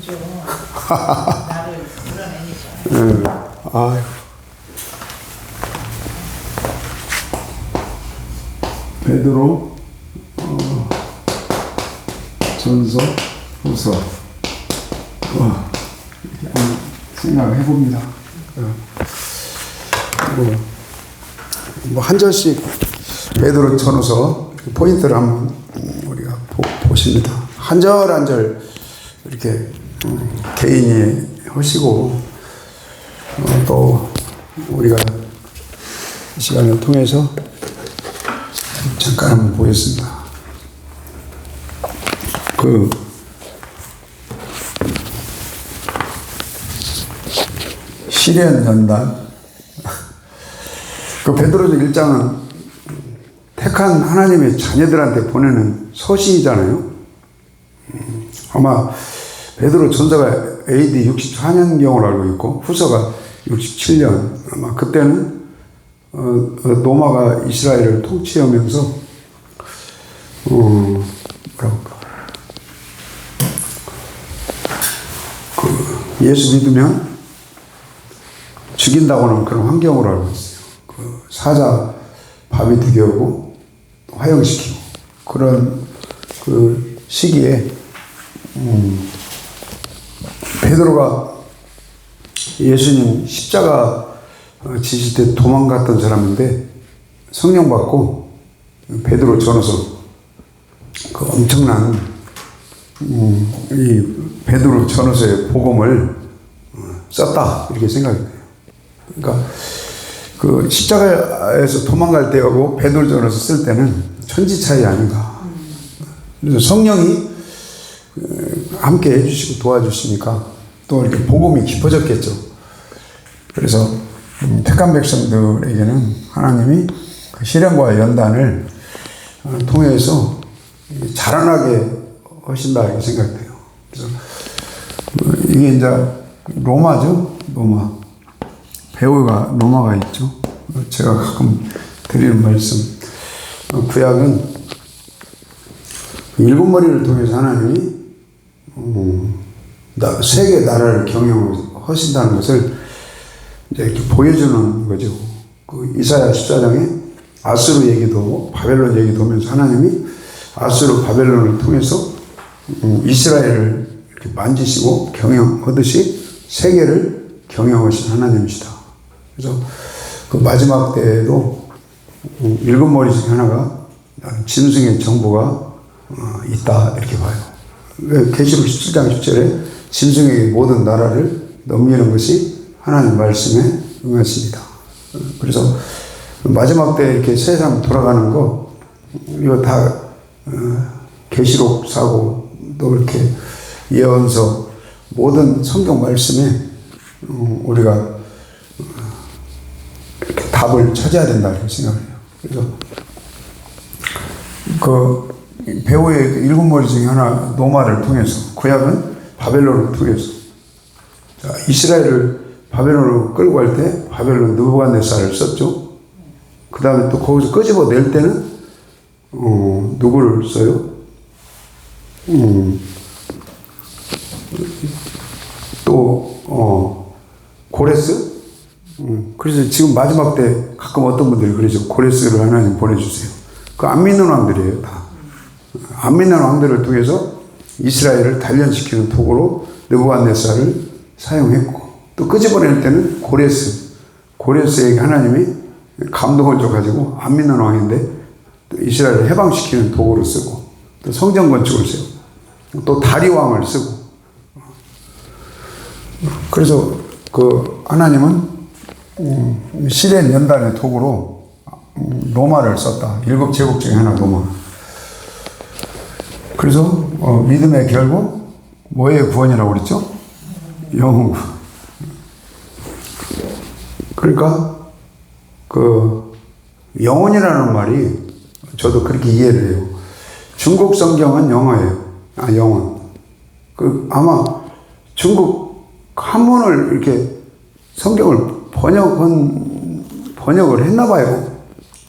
주죠. 나를 불러내니까. 아유. 베드로 전서 후서 이렇게 한번 생각을 해봅니다. 뭐 한 절씩 베드로 전후서 포인트를 한번 우리가 보십니다. 한 절 한 절 이렇게 개인이 하시고 또 우리가 이 시간을 통해서 잠깐 한번 보겠습니다. 시련 연단. 베드로전 1장은 택한 하나님의 자녀들한테 보내는 서신이잖아요. 아마 베드로 전서가 AD 64년경으로 알고 있고 후서가 67년. 아마 그때는 로마가 이스라엘을 통치하면서 예수 믿으면 죽인다고 하는 그런 환경으로 알고 있어요. 사자 밥이 되게 오고 화형시키고 그런 그 시기에 베드로가 예수님 십자가 지실 때 도망갔던 사람인데 성령 받고 베드로 전후서 그 엄청난 이 베드로 전후서의 복음을 썼다 이렇게 생각이 돼요. 그러니까 그 십자가에서 도망갈 때하고 베드로 전후서 쓸 때는 천지 차이 아닌가. 그래서 성령이 함께 해주시고 도와주시니까 또 이렇게 복음이 깊어졌겠죠. 그래서 택한 백성들에게는 하나님이 그 시련과 연단을 통해서 자라나게 하신다 이렇게 생각돼요. 그래서 이게 이제 로마죠. 로마. 배우가 로마가 있죠. 제가 가끔 드리는 말씀. 구약은 일곱 머리를 통해서 하나님이 세계 나라를 경영하신다는 것을 이제 이렇게 보여주는 거죠. 그 이사야 14장에 아수르 얘기도 하고 바벨론 얘기도 하면서 하나님이 아수르 바벨론을 통해서 이스라엘을 이렇게 만지시고 경영하듯이 세계를 경영하신 하나님이시다. 그래서 그 마지막 때에도 일곱 머리 중 하나가 짐승의 정부가 있다 이렇게 봐요. 계시록 17장 10절에 짐승의 모든 나라를 넘기는 것이 하나님 말씀에 응하십니다. 그래서 마지막 때 이렇게 세상 돌아가는 거 이거 다 계시록 사고 또 이렇게 예언서 모든 성경 말씀에 우리가 이렇게 답을 찾아야 된다 이렇게 생각해요. 그래서 그 배우의 일곱 머리 중에 하나 노마를 통해서 구약은 바벨론을 통해서 이스라엘을 바벨론으로 끌고 갈 때 바벨론 느부갓네살을 썼죠. 그 다음에 또 거기서 끄집어 낼 때는 누구를 써요? 또 고레스? 그래서 지금 마지막 때 가끔 어떤 분들이 그러죠. 고레스를 하나님 보내주세요. 그 안 믿는 왕들이에요. 다. 안 믿는 왕들을 통해서 이스라엘을 단련시키는 도구로 느부갓네살을 사용했고 또 끄집어낼 때는 고레스에게 하나님이 감동을 줘가지고 안 믿는 왕인데 또 이스라엘을 해방시키는 도구로 쓰고 또 성전 건축을 쓰고 또 다리 왕을 쓰고 그래서 그 하나님은 시련 연단의 도구로 로마를 썼다. 일곱 제국 중에 하나 로마. 그래서 믿음의 결국 뭐의 구원이라고 그랬죠? 영혼 구원. 그러니까 그 영혼이라는 말이 저도 그렇게 이해를 해요. 중국 성경은 영어예요. 영혼. 그 아마 중국 한문을 이렇게 성경을 번역을 했나 봐요.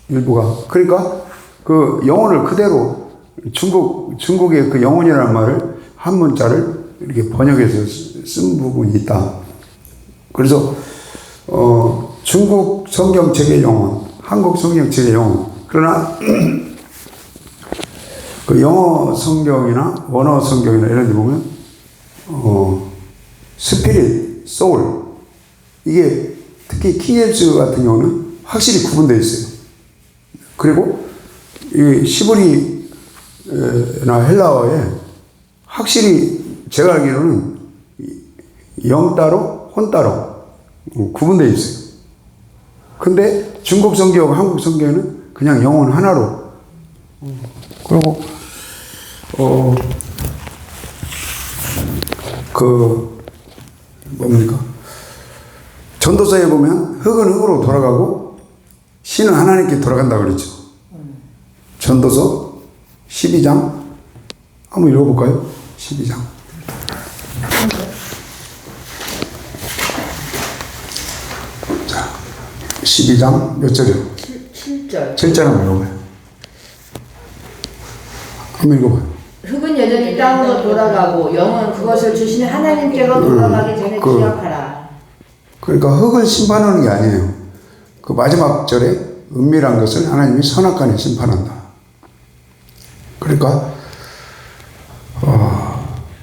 일부가. 그러니까 그 영혼을 그대로 중국의 그 영혼이라는 말을 한 문자를 이렇게 번역해서 쓴 부분이 있다. 그래서 중국 성경책의 영혼, 한국 성경책의 영혼. 그러나 그 영어 성경이나 원어 성경이나 이런 데 보면 스피릿, 소울 이게 특히 킹제임스 같은 경우는 확실히 구분되어 있어요. 그리고 이 시브리나 헬라어에 확실히 제가 알기로는 영 따로 혼 따로 구분되어 있어요. 근데 중국 성경, 한국 성경에는 그냥 영혼 하나로. 그리고 뭡니까? 전도서에 보면 흙은 흙으로 돌아가고 신은 하나님께 돌아간다 그랬죠. 전도서 12장 한번 읽어볼까요? 12장. 자, 12장 몇 절이요? 7절. 7절 한번 읽어봐요. 한번 읽어봐요. 흙은 여전히 땅으로 돌아가고 영은 그것을 주신 하나님께로 돌아가기 전에 기억하라. 그러니까 흙을 심판하는 게 아니에요. 그 마지막 절에 은밀한 것을 하나님이 선악간에 심판한다. 그러니까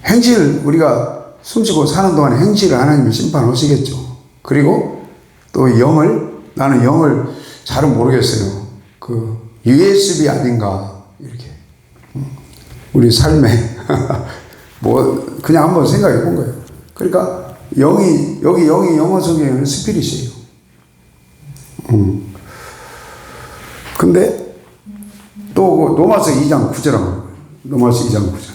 행실, 우리가 숨쉬고 사는 동안에 행실을 하나님이 심판하시겠죠. 그리고 또 나는 영을 잘은 모르겠어요. 그 USB 아닌가 이렇게 우리 삶에 뭐 그냥 한번 생각해 본 거예요. 그러니까 영이 영어 성경에는 스피릿이에요. 근데 또 로마서 2장 9절하고 로마서 2장 9절.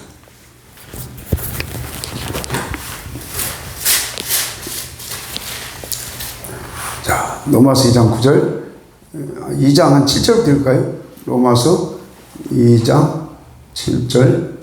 자, 로마서 2장 9절. 2장 한 7절부터 읽을까요? 로마서 2장 7절.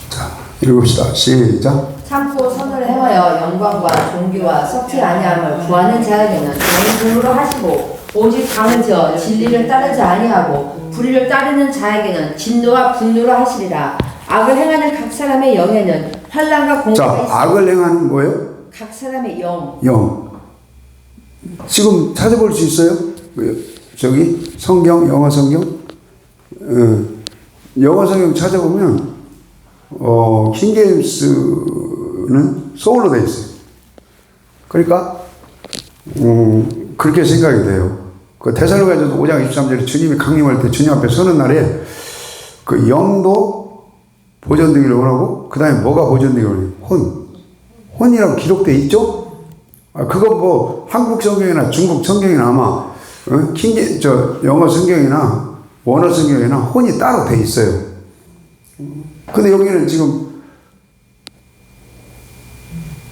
자, 읽읍시다. 시작. 참고 선을 행하여 영광과 존귀와 썩지 아니함을 구하는 자에게는 영이 분으로 하시고 오직 강을 지어 진리를 따르지 아니하고 불의를 따르는 자에게는 진노와 분노로 하시리라. 악을 행하는 각 사람의 영에는 환난과 공고가 있으니. 악을 행하는 거예요? 각 사람의 영. 지금 찾아볼 수 있어요? 저기 성경, 영어 성경? 영어 성경 찾아보면 킹제임스는 소울로 되어 있어요. 그러니까 그렇게 생각이 돼요. 그 데살로니가전서 5장 23절에 주님이 강림할 때 주님 앞에 서는 날에 그 영도 보존되기를 원하고 그 다음에 뭐가 보존되기를 원해요? 혼이라고 기록되어 있죠? 그거 뭐 한국 성경이나 중국 성경이나 아마 영어 성경이나 원어 성경이나 혼이 따로 돼 있어요. 근데 여기는 지금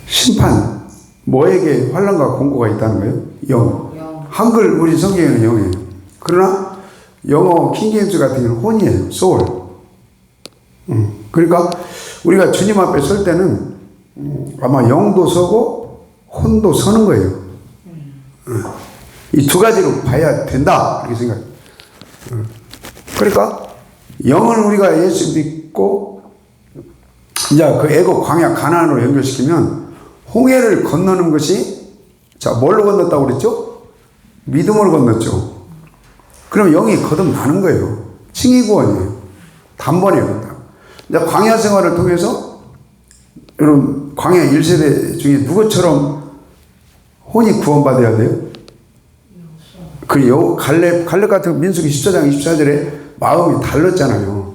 심판, 뭐에게 환난과 공고가 있다는 거예요? 영. 한글 우리 성경에는 영이에요. 그러나 영어 킹제임스 같은 경우는 혼이에요. 소울. 그러니까 우리가 주님 앞에 설 때는 아마 영도 서고 혼도 서는 거예요. 이 두 가지로 봐야 된다 이렇게 생각해요. 그러니까 영은 우리가 예수 믿고 이제 그 애고 광야 가나안으로 연결시키면 홍해를 건너는 것이 자 뭘로 건넜다고 그랬죠? 믿음으로 건넜죠. 그럼 영이 거듭나는 거예요. 칭의구원이에요. 단번에 이제 광야 생활을 통해서 여러분 광야 1세대 중에 누구처럼 혼이 구원받아야 돼요? 그 갈렙 같은 민수기 14장 24절에 마음이 달랐잖아요.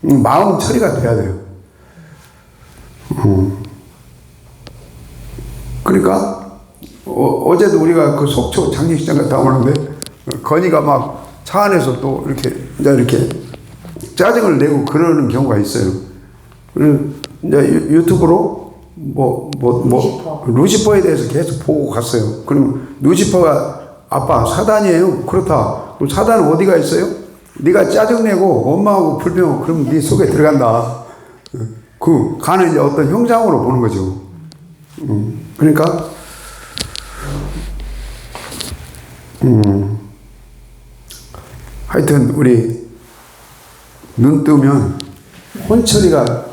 마음 처리가 돼야 돼요. 그러니까 어제도 우리가 그 속초 장례식장 갔다 오는데 건이가 막 차 안에서 또 이렇게 짜증을 내고 그러는 경우가 있어요. 그래서 이제 유튜브로 루시퍼에 대해서 계속 보고 갔어요. 그러면 루시퍼가 아빠 사단이에요. 그렇다. 그럼 사단은 어디가 있어요? 네가 짜증내고 원망하고 불평하고 그러면 네 속에 들어간다. 그 가는 이제 어떤 형상으로 보는 거죠. 그러니까 하여튼 우리 눈 뜨면 혼처리가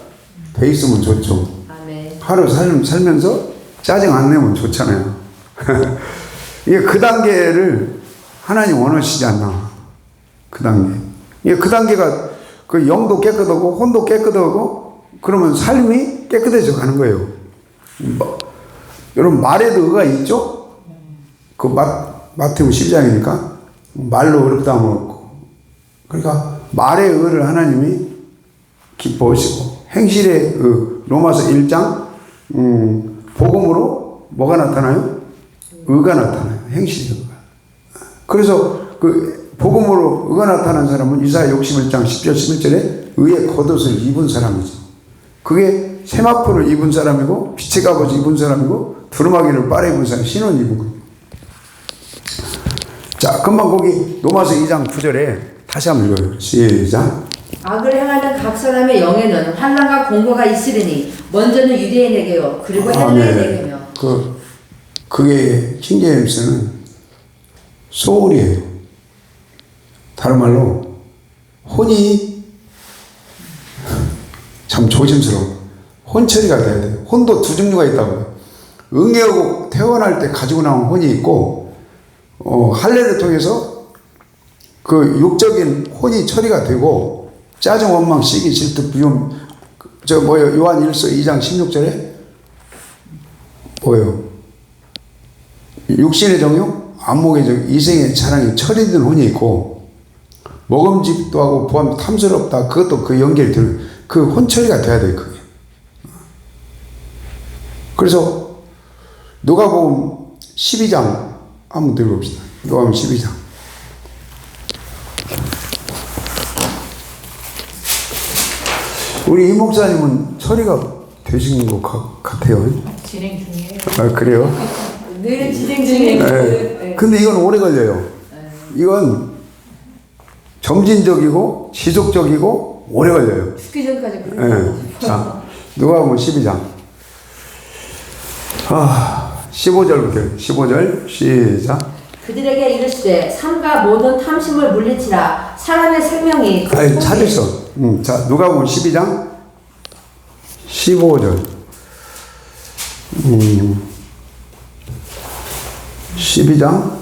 돼 있으면 좋죠. 아멘. 하루 살면서 짜증 안 내면 좋잖아요. 이게 그 단계를 하나님 원하시지 않나. 그 단계. 이게 그 단계가 그 영도 깨끗하고 혼도 깨끗하고 그러면 삶이 깨끗해져 가는 거예요. 여러분 말에도 의가 있죠? 그 마태복음 12장이니까 말로 어렵다 하면 없고. 그러니까 말의 의를 하나님이 기뻐하시고 행실의 로마서 1장 복음으로 뭐가 나타나요? 의가 나타나요. 행실의 의가. 그래서 그 복음으로 의가 나타난 사람은 이사야 61장 10절 11절에 의의 겉옷을 입은 사람이죠. 그게 세마포를 입은 사람이고 빛의 갑옷을 입은 사람이고 두루마기를 빨아 입은 사람 신원 입은 거예요. 자, 금방 거기 로마서 2장 9절에 다시 한번 읽어요. 시작. 악을 행하는 각 사람의 영에는 환난과 공고가 있으리니 먼저는 유대인에게요 그리고 헬라인에게며. 그게 킹제임스는 소울이에요. 다른 말로 혼이 참 조심스러워. 혼 처리가 돼야 돼요. 혼도 두 종류가 있다고요. 응애하고 태어날 때 가지고 나온 혼이 있고 할례를 통해서 그 육적인 혼이 처리가 되고 짜증, 원망, 시기, 질투, 비움 요한 1서 2장 16절에 뭐예요? 육신의 정욕, 안목의 정욕, 이생의 자랑이 처리된 혼이 있고 먹음직도 하고 보암 탐스럽다. 그것도 그 연결이 되는 그 혼 처리가 돼야 돼요. 그게. 그래서 누가복음 12장 한번 들어봅시다. 누가복음 12장. 우리 이 목사님은 처리가 되신 것 같아요. 진행 중이에요. 아, 그래요? 늘 진행 중이에요. 네. 근데 이건 오래 걸려요. 이건 점진적이고 지속적이고 오래 걸려요. 죽기 전까지 그래요. 네. 자, 누가복음 12장. 15절부터 15절 시작. 그들에게 이르시되 삼가 모든 탐심을 물리치라. 사람의 생명이 아니, 찾으셔. 자, 누가복음 12장 15절. 12장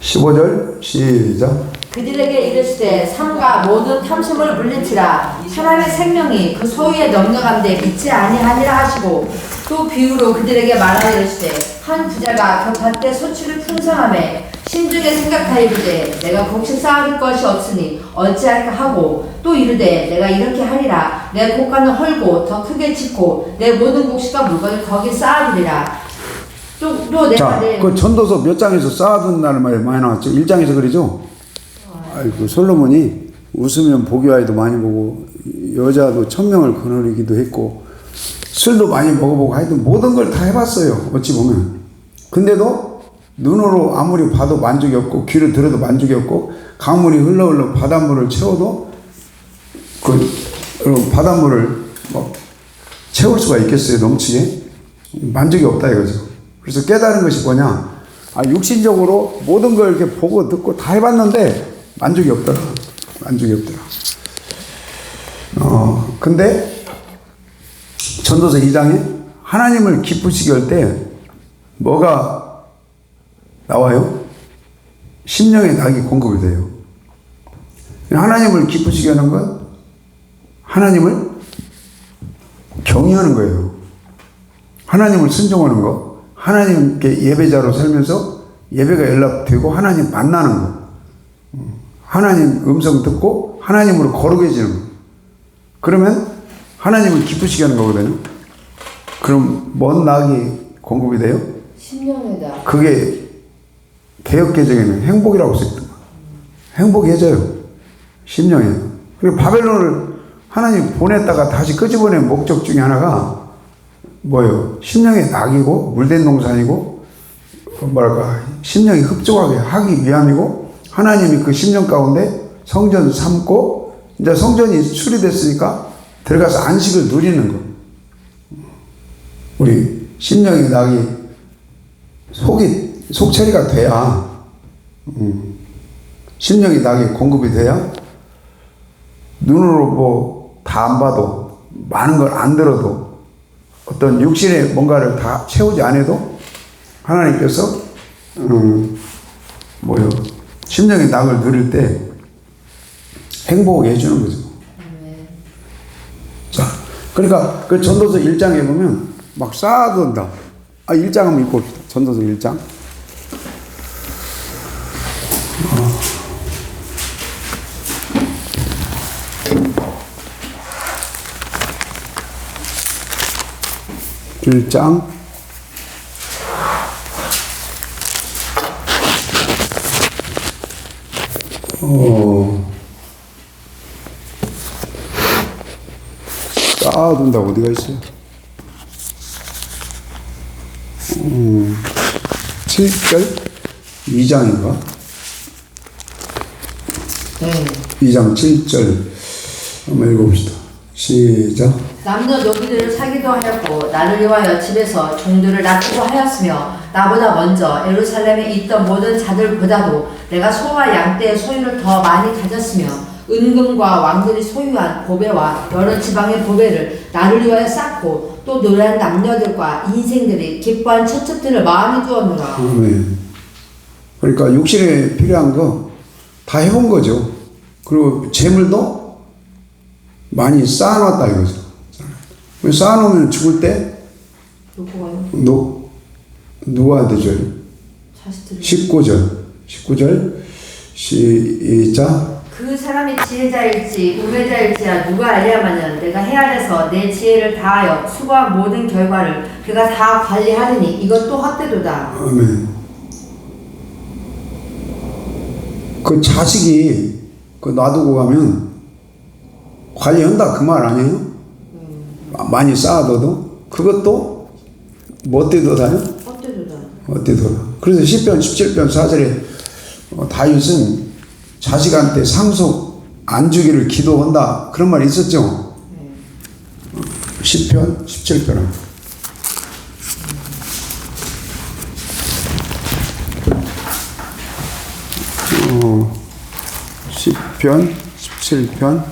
15절 시작. 그들에게 이르시되 삼가 모든 탐심을 물리치라. 사람의 생명이 그 소유에 넉넉한데 믿지 아니하니라 하시고 또 비유로 그들에게 말하여 이르시되 한 부자가 그 밭에 소출을 풍성하매 심중에 생각하이르되 내가 곡식 쌓아둘 것이 없으니 어찌할까 하고 또 이르되 내가 이렇게 하리라. 내 곡간을 헐고 더 크게 짓고 내 모든 곡식과 물건을 거기 쌓아두리라. 또 내가 자, 그 전도서 몇 장에서 쌓아둔다는 말이 많이 나왔죠. 1장에서 그러죠. 아이고, 솔로몬이 웃으면 보기와이도 많이 보고 여자도 1000명을 거느리기도 했고 술도 많이 먹어보고 하여튼 모든 걸 다 해봤어요. 어찌 보면. 근데도 눈으로 아무리 봐도 만족이 없고 귀로 들어도 만족이 없고 강물이 흘러 바닷물을 채워도 여러분 바닷물을 뭐 채울 수가 있겠어요? 넘치게? 만족이 없다 이거죠. 그래서 깨달은 것이 뭐냐? 육신적으로 모든 걸 이렇게 보고 듣고 다 해봤는데 만족이 없더라. 만족이 없더라. 근데 전도서 2장에 하나님을 기쁘시게 할 때 뭐가 나와요? 심령의 낙이 공급이 돼요. 하나님을 기쁘시게 하는 건 하나님을 경외하는 거예요. 하나님을 순종하는 거. 하나님께 예배자로 살면서 예배가 연락되고 하나님 만나는 거. 하나님 음성 듣고 하나님으로 거룩해지는 거. 그러면 하나님을 기쁘시게 하는 거거든요. 그럼 뭔 낙이 공급이 돼요? 심령에다. 그게 개혁개정에는 행복이라고 써있던 거예요. 행복해져요. 심령에. 그리고 바벨론을 하나님 보냈다가 다시 끄집어낸 목적 중에 하나가 뭐예요? 심령의 낙이고 물된 동산이고 심령이 흡족하게 하기 위함이고 하나님이 그 심령 가운데 성전 삼고 이제 성전이 수리됐으니까 들어가서 안식을 누리는 거. 우리 심령의 낙이 속 처리가 돼야 심령의 낙이 공급이 돼야 눈으로 뭐 다 안 봐도 많은 걸 안 들어도 어떤 육신의 뭔가를 다 채우지 않아도 하나님께서 심령의 낙을 누릴 때 행복하게 해주는 거죠. 자, 그러니까 그 전도서 1장에 보면 막 쌓아둔다. 1장 한번 읽고 봅시다. 전도서 1장. 일 장 '쌓아둔다' 어디가 있어요? 7절 2장인가? 2장 7절 한번 읽어봅시다. 시작. 남녀 노비들을 사기도 하였고 나를 위하여 집에서 종들을 납치고 하였으며 나보다 먼저 예루살렘에 있던 모든 자들보다도 내가 소와 양떼의 소유를 더 많이 가졌으며 은금과 왕들이 소유한 보배와 여러 지방의 보배를 나를 위하여 쌓고 또 노래한 남녀들과 인생들이 기뻐한 처첩들을 마음에 두었노라. 그러니까 육신에 필요한 거 다 해본 거죠. 그리고 재물도 많이 쌓아놨다 이거죠. 쌓아놓으면 죽을 때 누구한테 줘요? 19절 시작. 그 사람이 지혜자일지 우매자일지야 누가 알랴마는 내가 헤아려서 내 지혜를 다하여 수고한 모든 결과를 그가 다 관리하리니 이것도 헛되도다. 아멘. 그 자식이 그 놔두고 가면 관리한다 그 말 아니에요? 많이 쌓아둬도 그것도 뭐 어때도다요? 어때도다. 그래서 10편 17편 4절에 다윗은 자식한테 상속 안 주기를 기도한다 그런 말이 있었죠. 10편 17편 10편 17편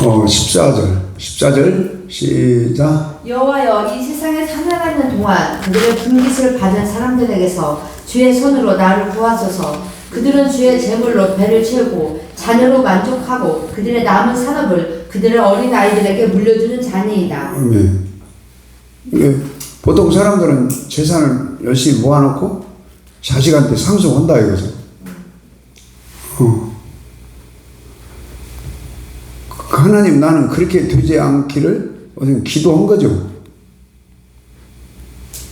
어, 14절 시작. 여호와여, 이 세상에 살아가는 동안 그들의 분깃을 받은 사람들에게서 주의 손으로 나를 구하소서. 그들은 주의 재물로 배를 채우고 자녀로 만족하고 그들의 남은 산업을 그들의 어린 아이들에게 물려주는 자니이다. 네. 보통 사람들은 재산을 열심히 모아놓고 자식한테 상속한다 이거죠. 하나님, 나는 그렇게 되지 않기를 기도한 거죠.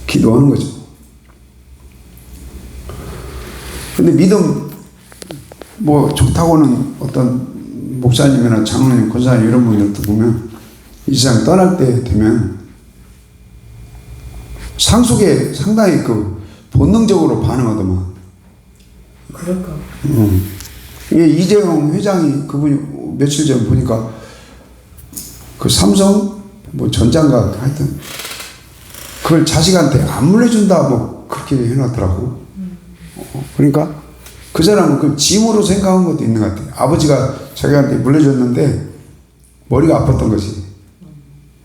기도하는 거죠. 근데 믿음 뭐 좋다고는 어떤 목사님이나 장로님, 권사님 이런 분들도 보면 이 세상 떠날 때 되면 상속에 상당히 그 본능적으로 반응하더만. 그럴까? 이게 이재용 회장이 그분이 며칠 전 보니까 그 삼성 뭐 전장가 하여튼 그걸 자식한테 안 물려준다 뭐 그렇게 해놨더라고. 그러니까 그 사람은 그 짐으로 생각한 것도 있는 것 같아요. 아버지가 자기한테 물려줬는데 머리가 아팠던 거지.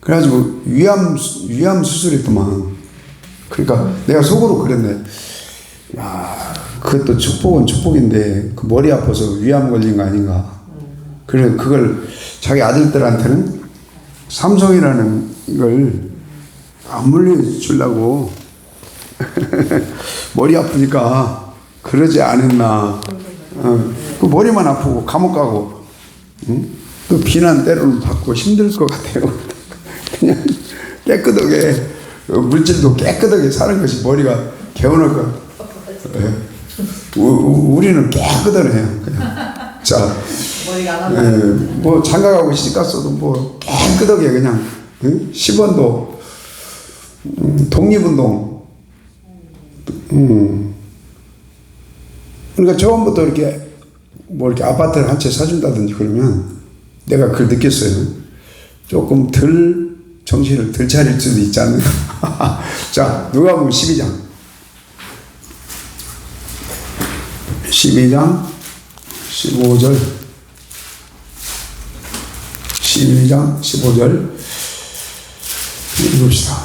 그래가지고 위암 수술했더만. 그러니까 내가 속으로 그랬네. 야, 그것도 축복은 축복인데 그 머리 아파서 위암 걸린 거 아닌가. 그래 그걸 자기 아들들한테는 삼성이라는 걸 안 물려주려고 머리 아프니까 그러지 않았나. 그 머리만 아프고 감옥 가고 또 비난 때로는 받고 힘들 것 같아요. 그냥 깨끗하게 물질도 깨끗하게 사는 것이 머리가 개운할 것 같아요. 우리는 깨끗하네요. 그냥. 자, 뭐 장가가고 시집갔어도 뭐 깨끗하게 그냥 10원도 독립운동. 그러니까 처음부터 이렇게 뭐 이렇게 아파트를 한 채 사준다든지 그러면 내가 그걸 느꼈어요. 조금 덜 정신을 덜 차릴 수도 있지 않나. 자, 누가복음 12장 12장 15절 12장 15절 읽읍시다.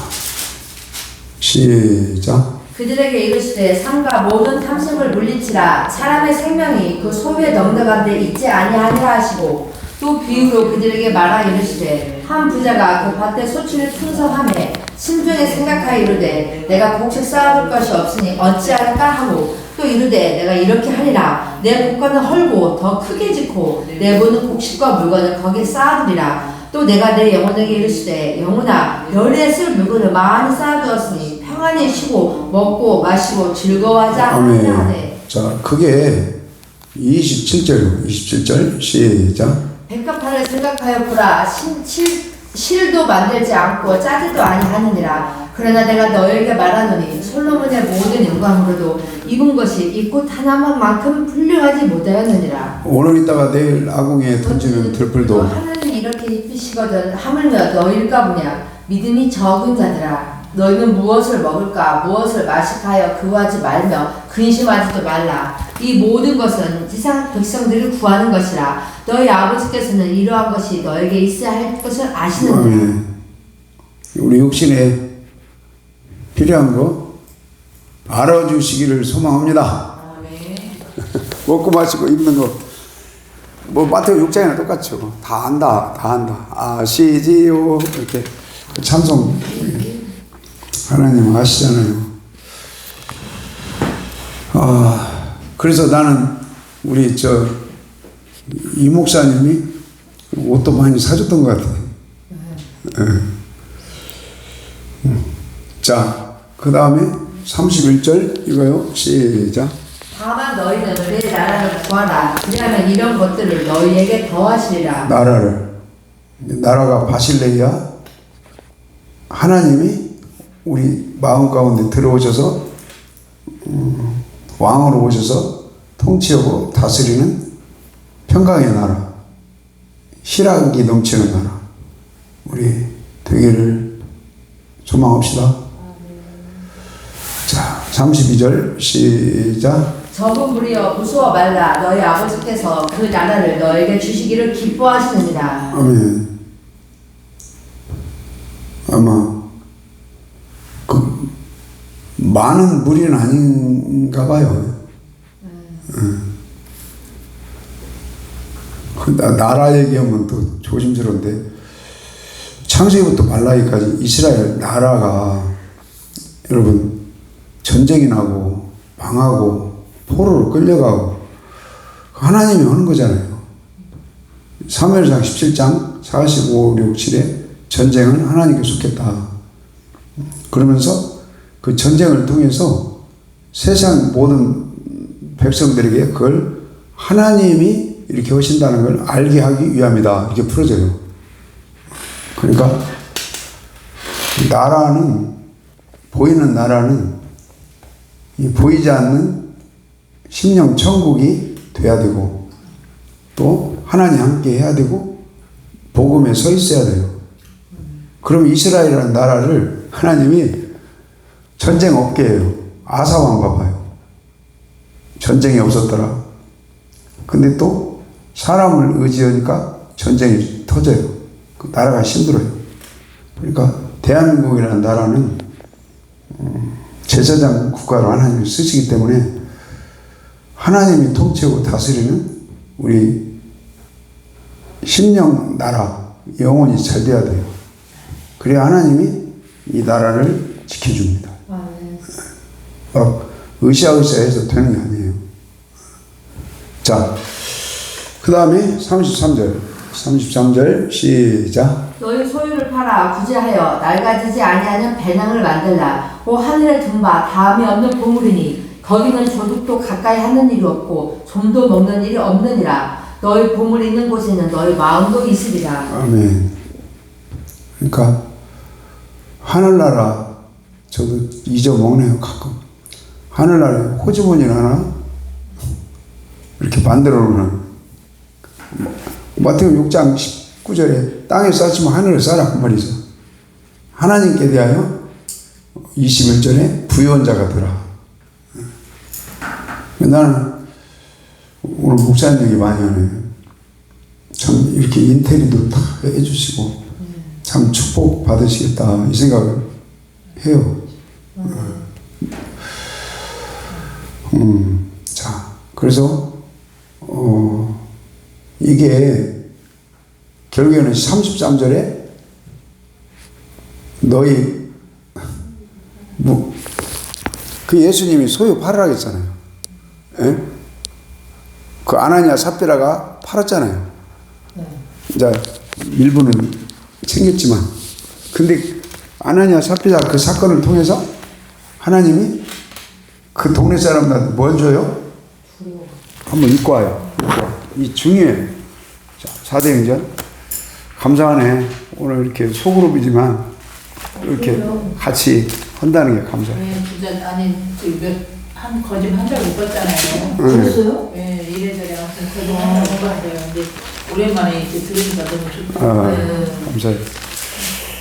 시작. 그들에게 이르시되 삼가 모든 탐심을 물리치라. 사람의 생명이 그 소유의 넉넉한데 있지 아니하니라 하시고 또 비유로 그들에게 말하 이르시되 한 부자가 그 밭에 소출을 풍성하매 심중에 생각하여 이르되 내가 곡식 쌓아둘 것이 없으니 어찌할까 하고 또 이르되 내가 이렇게 하리라. 내 곡간을 헐고 더 크게 짓고 내 모든 곡식과 물건을 거기에 쌓아두리라. 또 내가 내 영혼에게 이르시되 영혼아 열에 쓸 물건을 많이 쌓아두었으니 평안히 쉬고 먹고 마시고 즐거워하자 하리라 하되. 자, 그게 27절 시작. 백합화를 생각하여 보라. 실도 만들지 않고 짜지도 아니하느니라. 그러나 내가 너에게 말하노니 솔로몬의 모든 영광으로도 입은 것이 이 꽃 하나만큼 훌륭하지 못하였느니라. 오늘 있다가 내일 아궁이에 던지는 들풀도 하늘이 이렇게 입히시거든 하물며 너일까 보냐. 믿음이 적은 자들아 너희는 무엇을 먹을까 무엇을 마실까 하여 구하지 말며 근심하지도 말라. 이 모든 것은 지상 백성들을 구하는 것이라. 너희 아버지께서는 이러한 것이 너에게 있어야 할 것을 아시느니라. 우리 육신에 필요한 거 알아주시기를 소망합니다. 먹고 마시고 입는 거 뭐 마태복음 6장이나 똑같죠. 다 안다, 다 안다. 아시지요 이렇게 찬송 하나님 아시잖아요. 그래서 나는 우리 이 목사님이 옷도 많이 사줬던 것 같아요. 자, 그 다음에 31절 이거요. 시작. 다만 너희는 내 나라를 구하라. 그리하면 이런 것들을 너희에게 더하시리라. 나라가 바실레이야. 하나님이 우리 마음 가운데 들어오셔서 왕으로 오셔서 통치하고 다스리는 평강의 나라, 희락이 넘치는 나라 우리 되기를 소망합시다. 자, 32절 시작. 적은 무리여 무서워 말라. 너희 아버지께서 그 나라를 너에게 주시기를 기뻐하시느니라. 아멘. 아마 그 많은 무리는 아닌가 봐요. 나라 얘기하면 또 조심스러운데 창세기부터 말라기까지 이스라엘 나라가 여러분 전쟁이 나고 망하고 포로로 끌려가고 하나님이 하는 거잖아요. 사무엘상 17장 45, 6, 7에 전쟁은 하나님께 속했다. 그러면서 그 전쟁을 통해서 세상 모든 백성들에게 그걸 하나님이 이렇게 하신다는 걸 알게 하기 위함이다. 이렇게 풀어져요. 그러니까 나라는 보이는 나라는 이 보이지 않는 심령 천국이 돼야 되고 또 하나님 함께 해야 되고 복음에 서 있어야 돼요. 그럼 이스라엘이라는 나라를 하나님이 전쟁 없게 해요. 아사왕 봐봐요. 전쟁이 없었더라. 근데 또 사람을 의지하니까 전쟁이 터져요. 그 나라가 힘들어요. 그러니까 대한민국이라는 나라는 제사장 국가로 하나님이 쓰시기 때문에 하나님이 통치하고 다스리는 우리 심령 나라 영혼이 잘 돼야 돼요. 그래야 하나님이 이 나라를 지켜줍니다. 막 으쌰으쌰해서 되는 게 아니에요. 자, 그 다음에 33절 시작. 너희 소유를 팔아 구제하여 낡아지지 아니하는 배낭을 만들라. 오 하늘의 둔바 다음이 없는 보물이니 거기는 조둑도 가까이 하는 일이 없고 좀도 먹는 일이 없느니라. 너희 보물 있는 곳에는 너희 마음도 있으리라. 아멘. 그러니까 하늘나라 저도 잊어먹네요. 가끔 하늘나라에 호주머니를 하나 이렇게 만들어 놓는 마태복음 6장 19절에 땅에 쌓지만 하늘을 쌓라 그 말이죠. 하나님께 대하여 21절에 부유한 자가 되라. 나는 오늘 목사님 얘기 많이 하네. 참 이렇게 인테리어도 다 해주시고 참 축복 받으시겠다 이 생각을 해요. 자, 그래서 이게 결국에는 33절에 너희 그 예수님이 소유 팔으라 했잖아요. 예? 그 아나니아 삽비라가 팔았잖아요. 이제 일부는 챙겼지만, 근데 아나니아 삽비라 그 사건을 통해서 하나님이 그 동네 사람들한테 뭘 줘요? 한번 읽고 와요. 이 중요해요. 자, 사도행전. 감사하네. 오늘 이렇게 소그룹이지만 이렇게 같이 한다는 게 감사해요. 네, 진짜 아니 한 거짓 한 달 못 봤잖아요. 들었어요? 네, 이래저래 아무튼 거짓 한 달 못 봤어요. 근데 오랜만에 이제 들으니까 너무 좋다. 네. 감사해요.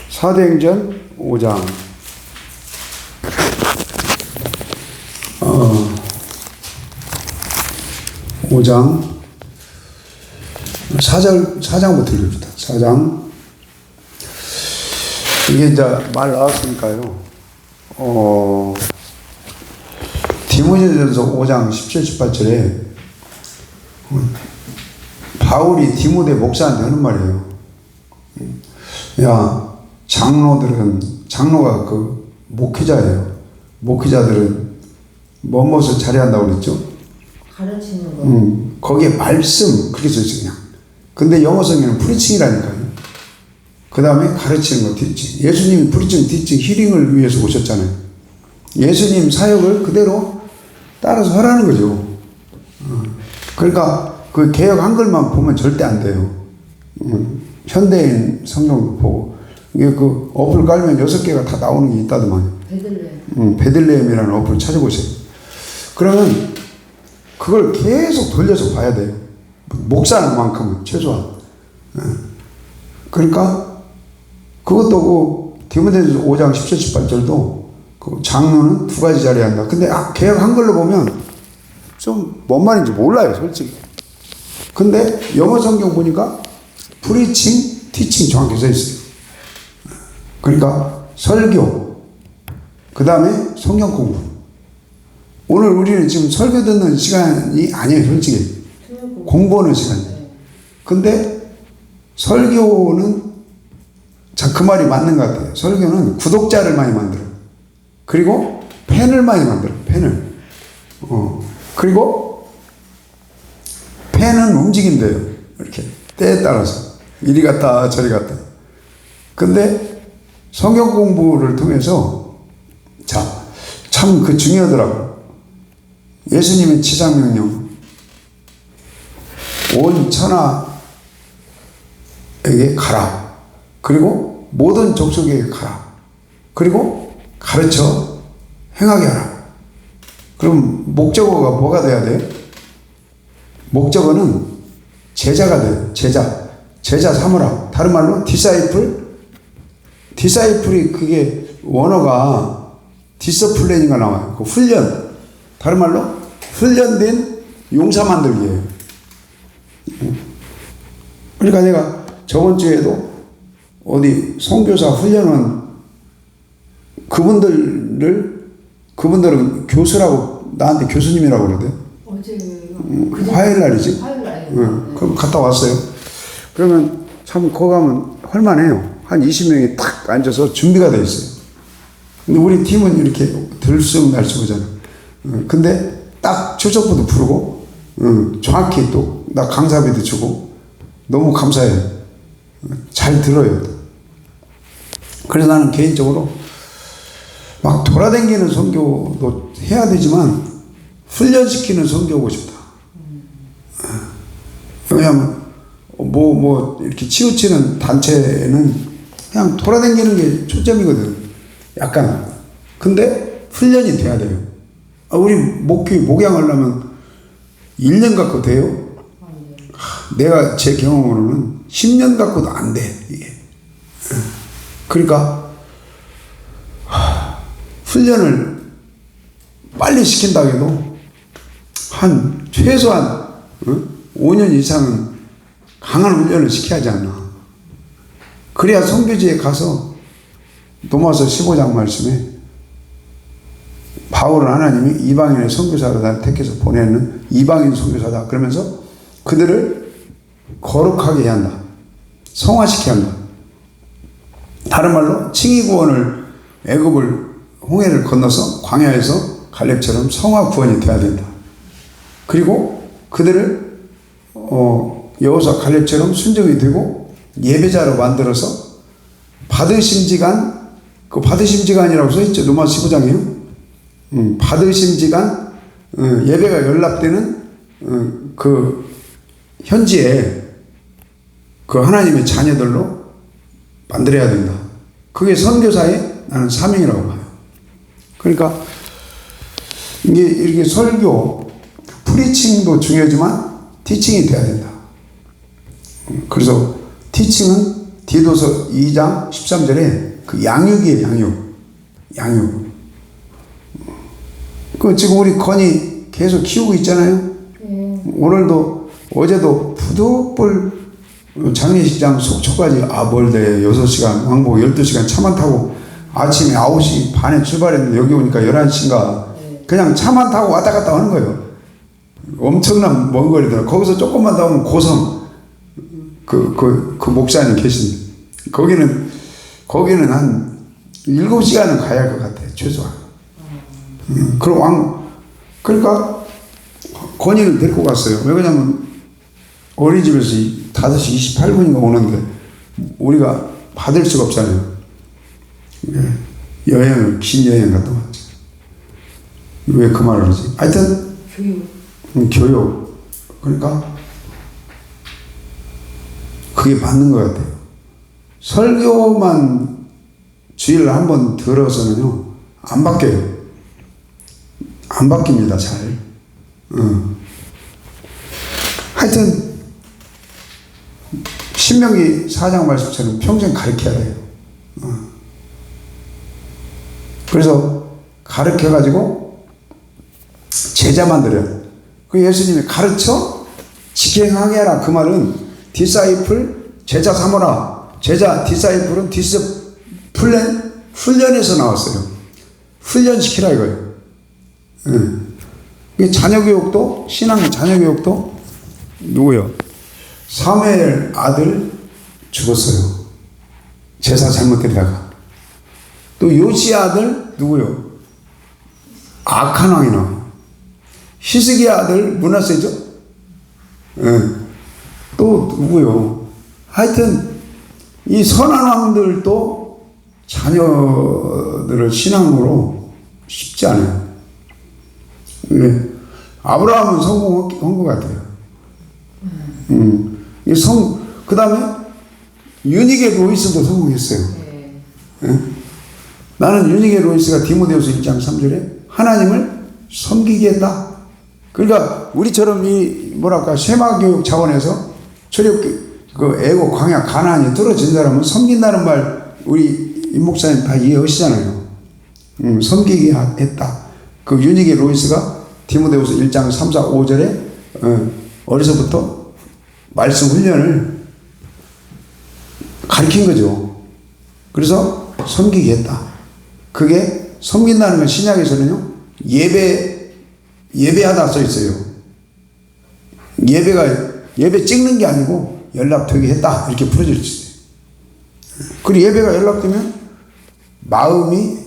사도행전 5장. 5장 4장부터 읽읍시다. 4장. 이게 이제 말 나왔으니까요. 디모데전서 5장 17, 18절에 바울이 디모데 목사한테 하는 말이에요. 야, 장로가 그 목회자예요. 목회자들은 뭐뭇을 잘해한다고 그랬죠? 가르치는 거. 거기에 말씀, 그렇게 써있어요, 그냥. 근데 영어 성경은 프리칭이라니까요. 그 다음에 가르치는 거, 티칭. 예수님이 프리칭, 티칭, 힐링을 위해서 오셨잖아요. 예수님 사역을 그대로 따라서 하라는 거죠. 그러니까 그 개역 한글만 보면 절대 안 돼요. 현대인 성경도 보고. 이게 그 어플 깔면 6개가 다 나오는 게 있다더만요. 베들레헴이라는 어플 찾아보세요. 그러면 그걸 계속 돌려서 봐야 돼요. 목사는 만큼은 최소한. 그러니까 그것도 그 디모데전서 5장 17, 18절도 그 장로는 2가지 자리에 한다. 근데 개역 한글로 보면 좀 뭔 말인지 몰라요, 솔직히. 근데 영어 성경 보니까 프리칭, 티칭 정확히 써 있어요. 그러니까 설교, 그 다음에 성경 공부. 오늘 우리는 지금 설교 듣는 시간이 아니에요, 솔직히. 공부하는 시간이에요. 근데 설교는 자, 그 말이 맞는 것 같아요. 설교는 구독자를 많이 만들어요. 그리고 팬을 많이 만들어요, 팬을. 그리고 팬은 움직인대요. 이렇게 때에 따라서 이리 갔다 저리 갔다. 근데 성경 공부를 통해서 자, 참 그 중요하더라고요. 예수님의 지상명령 온 천하에게 가라. 그리고 모든 족속에게 가라. 그리고 가르쳐 행하게 하라. 그럼 목적어가 뭐가 돼야 돼요? 목적어는 제자가 돼요. 제자 삼으라. 다른 말로 디사이플이 그게 원어가 디스플레인인가 나와요. 그 훈련. 다른 말로 훈련된 용사 만들기예요. 그러니까 내가 저번 주에도 어디 선교사 훈련은 그분들은 교수라고 나한테 교수님이라고 그러대요. 어제 화요일 날이지. 화요일 날. 그럼 갔다 왔어요. 그러면 참 거기 가면 할만해요. 한 20명이 탁 앉아서 준비가 돼 있어요. 근데 우리 팀은 이렇게 들쑥날쑥하잖아. 근데 딱 출석부도 부르고 정확히 또 나 강사비도 주고 너무 감사해요. 잘 들어요. 그래서 나는 개인적으로 막 돌아다니는 선교도 해야 되지만 훈련시키는 선교하고 싶다. 왜냐하면 이렇게 치우치는 단체는 그냥 돌아다니는 게 초점이거든. 약간. 근데 훈련이 돼야 돼요. 우리 목양하려면 1년 갖고 돼요? 내가 제 경험으로는 10년 갖고도 안 돼, 이게. 그러니까 훈련을 빨리 시킨다 해도 최소한 5년 이상은 강한 훈련을 시켜야 하지 않나. 그래야 선교지에 가서 로마서 15장 말씀에 바울은 하나님이 이방인의 선교사로 날 택해서 보내는 이방인 선교사다. 그러면서 그들을 거룩하게 해야 한다. 성화시켜야 한다. 다른 말로 칭의 구원을 애굽을 홍해를 건너서 광야에서 갈렙처럼 성화 구원이 돼야 된다. 그리고 그들을 여호수아 갈렙처럼 순종이 되고 예배자로 만들어서 받으심지간, 그 받으심지간이라고 써있죠. 로마 15장이요. 받으심지간 예배가 연락되는 그 현지에 그 하나님의 자녀들로 만들어야 된다. 그게 선교사의 나는 사명이라고 봐요. 그러니까 이게 이렇게 설교, 프리칭도 중요하지만 티칭이 돼야 된다. 그래서 티칭은 디도서 2장 13절에 그 양육이에요. 양육. 그 지금 우리 건이 계속 키우고 있잖아요. 오늘도 어제도 푸드볼 장례식장 속초까지 아벌대 6시간 왕복 12시간 차만 타고 아침에 9시 반에 출발했는데 여기 오니까 11시인가 그냥 차만 타고 왔다 갔다 하는 거예요. 엄청난 먼 거리더라고요. 거기서 조금만 더 오면 고성 그 목사님 계신데 거기는 한 7시간은 가야 할 것 같아요. 최소한. 그러니까 건이를 데리고 갔어요. 왜 그러냐면 어린이집에서 5시 28분인가 오는데 우리가 받을 수가 없잖아요. 여행을 긴 여행 갔다 왔지. 왜 그 말을 하지? 하여튼 교육. 그러니까 그게 맞는 것 같아요. 설교만 주일날 한번 들어서는요 안 바뀌어요. 안 바뀝니다. 잘. 하여튼 신명기 4장 말씀처럼 평생 가르쳐야 돼요. 그래서 가르쳐가지고 제자 만들어야 돼요. 그 예수님이 가르쳐 직행하게 하라. 그 말은 디사이플 제자 삼으라. 제자 디사이플은 훈련에서 나왔어요. 훈련시키라 이거예요. 자녀교육도 신앙 자녀교육도 누구요? 사무엘 아들 죽었어요. 제사 잘못드리다가. 또 요시 아들 누구요? 악한 왕이 나와요. 히스기 아들 므낫세죠? 또 누구요? 하여튼 이 선한 왕들도 자녀들을 신앙으로 쉽지 않아요. 아브라함은 성공한 것 같아요. 그 다음에 유니게 로이스도 성공했어요. 나는 유니게 로이스가 디모데후서 1장 3절에 하나님을 섬기게 했다. 그러니까 우리처럼 이 쉐마교육 차원에서 초력 그 애고 광야 가나안이 뚫어진 사람은 섬긴다는 말 우리 임 목사님 다 이해하시잖아요. 섬기게 했다. 그 유니게 로이스가 디모데후서 1장 3, 4, 5절에 어려서부터 말씀 훈련을 가르친 거죠. 그래서 섬기게 했다. 그게 섬긴다는 건 신약에서는요 예배하다 써 있어요. 예배 찍는 게 아니고 연락되게 했다 이렇게 풀어져 있어요. 그리고 예배가 연락되면 마음이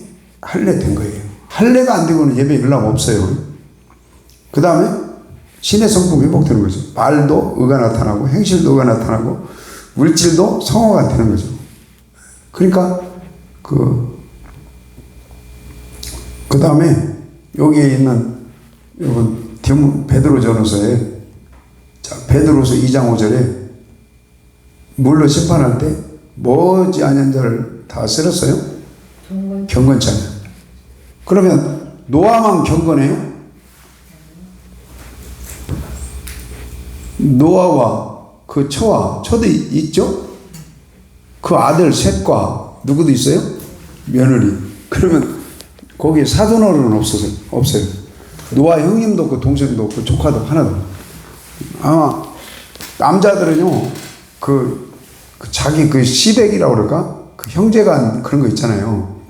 할례된 거예요. 할례가 안 되고는 예배 연락 없어요. 그 다음에 신의 성품 회복되는 거죠. 말도 의가 나타나고 행실도 의가 나타나고 물질도 성화가 되는 거죠. 그러니까 그 다음에 여기에 있는 여러분 베드로전서에 베드로서 2장 5절에 물로 심판할 때 머지 아니한 자를 다 쓸었어요? 경건치 않아요. 그러면 노아만 경건해요? 노아와 그 처도 있죠? 그 아들 셋과 누구도 있어요? 며느리. 그러면 거기에 사돈어른은 없어요. 노아 형님도 없고 동생도 없고 조카도 하나도 없고 아마 남자들은요, 자기 그 시댁이라고 그럴까? 그 형제간 그런 거 있잖아요.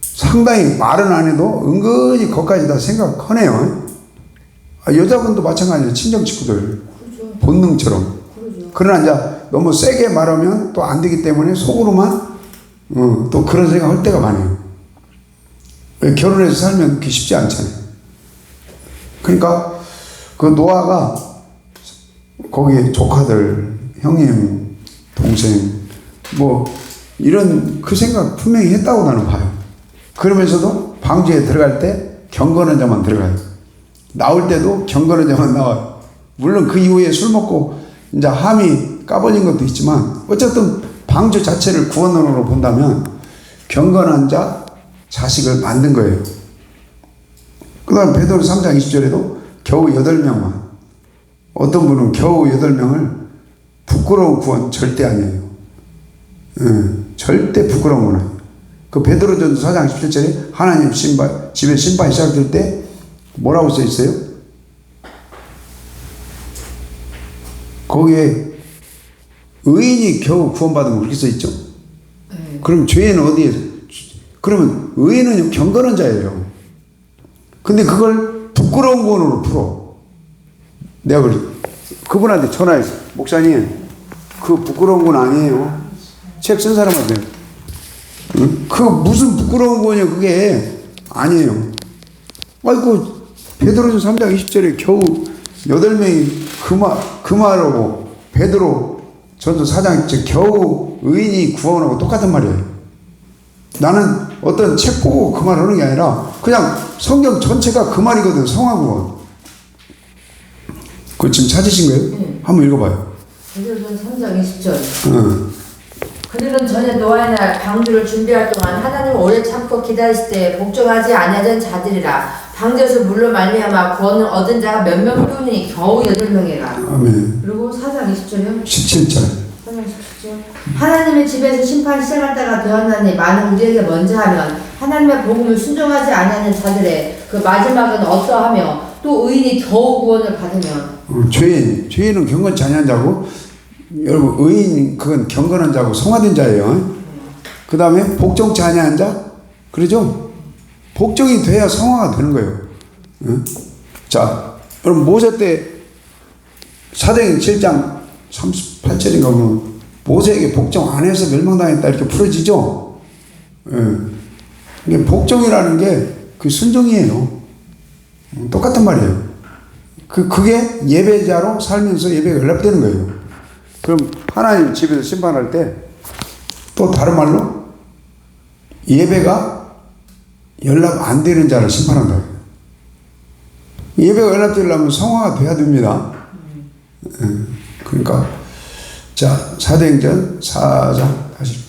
상당히 말은 안 해도 은근히 거기까지 다 생각하네요. 여자분도 마찬가지예요. 친정 친구들. 그렇죠. 본능처럼. 그러죠. 그러나 이제 너무 세게 말하면 또 안 되기 때문에 속으로만 또 그런 생각할 때가 많아요. 결혼해서 살면 그게 쉽지 않잖아요. 그러니까 그 노아가 거기 조카들, 형님, 동생 뭐 이런 그 생각 분명히 했다고 나는 봐요. 그러면서도 방주에 들어갈 때 경건한 자만 들어가요. 나올 때도 경건한 자만 나와요. 물론 그 이후에 술 먹고 이제 함이 까버린 것도 있지만 어쨌든 방주 자체를 구원론으로 본다면 경건한 자, 자식을 만든 거예요. 그 다음 베드로 3장 20절에도 겨우 8명만, 어떤 분은 겨우 8명을 부끄러운 구원 절대 아니에요. 절대 부끄러운 건 아니에요. 그 베드로전서 4장 17절에 하나님 집에 심판이 시작될 때 뭐라고 써 있어요? 거기에 의인이 겨우 구원받은 거 그렇게 써 있죠? 그럼 죄는 어디에? 그러면 의인은 경건한 자예요. 근데 그걸 부끄러운 구원으로 풀어. 내가 그분한테 전화했어. 목사님, 그 부끄러운 건 아니에요. 책 쓴 사람한테. 그 무슨 부끄러운 구원이야 그게. 아니에요. 아이고 베드로전서 3장 20절에 겨우 8명이 그 말하고 베드로 전서 4장 겨우 의인이 구원하고 똑같은 말이에요. 나는 어떤 책 보고 그 말 하는 게 아니라 그냥 성경 전체가 그 말이거든. 성화구원. 그거 지금 찾으신 거예요? 네. 한번 읽어봐요. 베드로전서 3장 20절. 그들은 전에 노아의 날 방주를 준비할 동안 하나님을 오래 참고 기다리실 때 복종하지 아니하던 자들이라. 방주에서 물로 말미암아 구원을 얻은 자가 몇 명 뿐이니 겨우 8명이라. 아멘. 그리고 4장 20절이요? 17절. 4장 17절. 하나님의 집에서 심판이 시작할 때가 되었나니 만일 우리에게 먼저 하면 하나님의 복음을 순종하지 아니하는 자들의 그 마지막은 어떠하며 또 의인이 겨우 구원을 받으면. 죄인은 경건치 아니한 자고, 여러분 의인 그건 경건한 자고 성화된 자예요. 그 다음에 복종치 아니한 자, 그러죠? 복종이 돼야 성화가 되는 거예요. 자, 여러분 모세 때 사도행전 7장 38절인가 보면 모세에게 복종 안 해서 멸망당했다 이렇게 풀어지죠. 이게 복종이라는 게 그 순종이에요. 똑같은 말이에요. 그게 예배자로 살면서 예배가 연락되는 거예요. 그럼 하나님 집에서 심판할 때 또 다른 말로 예배가 연락 안 되는 자를 심판한다. 예배가 연락되려면 성화가 돼야 됩니다. 그러니까 자, 사도행전 4장 다시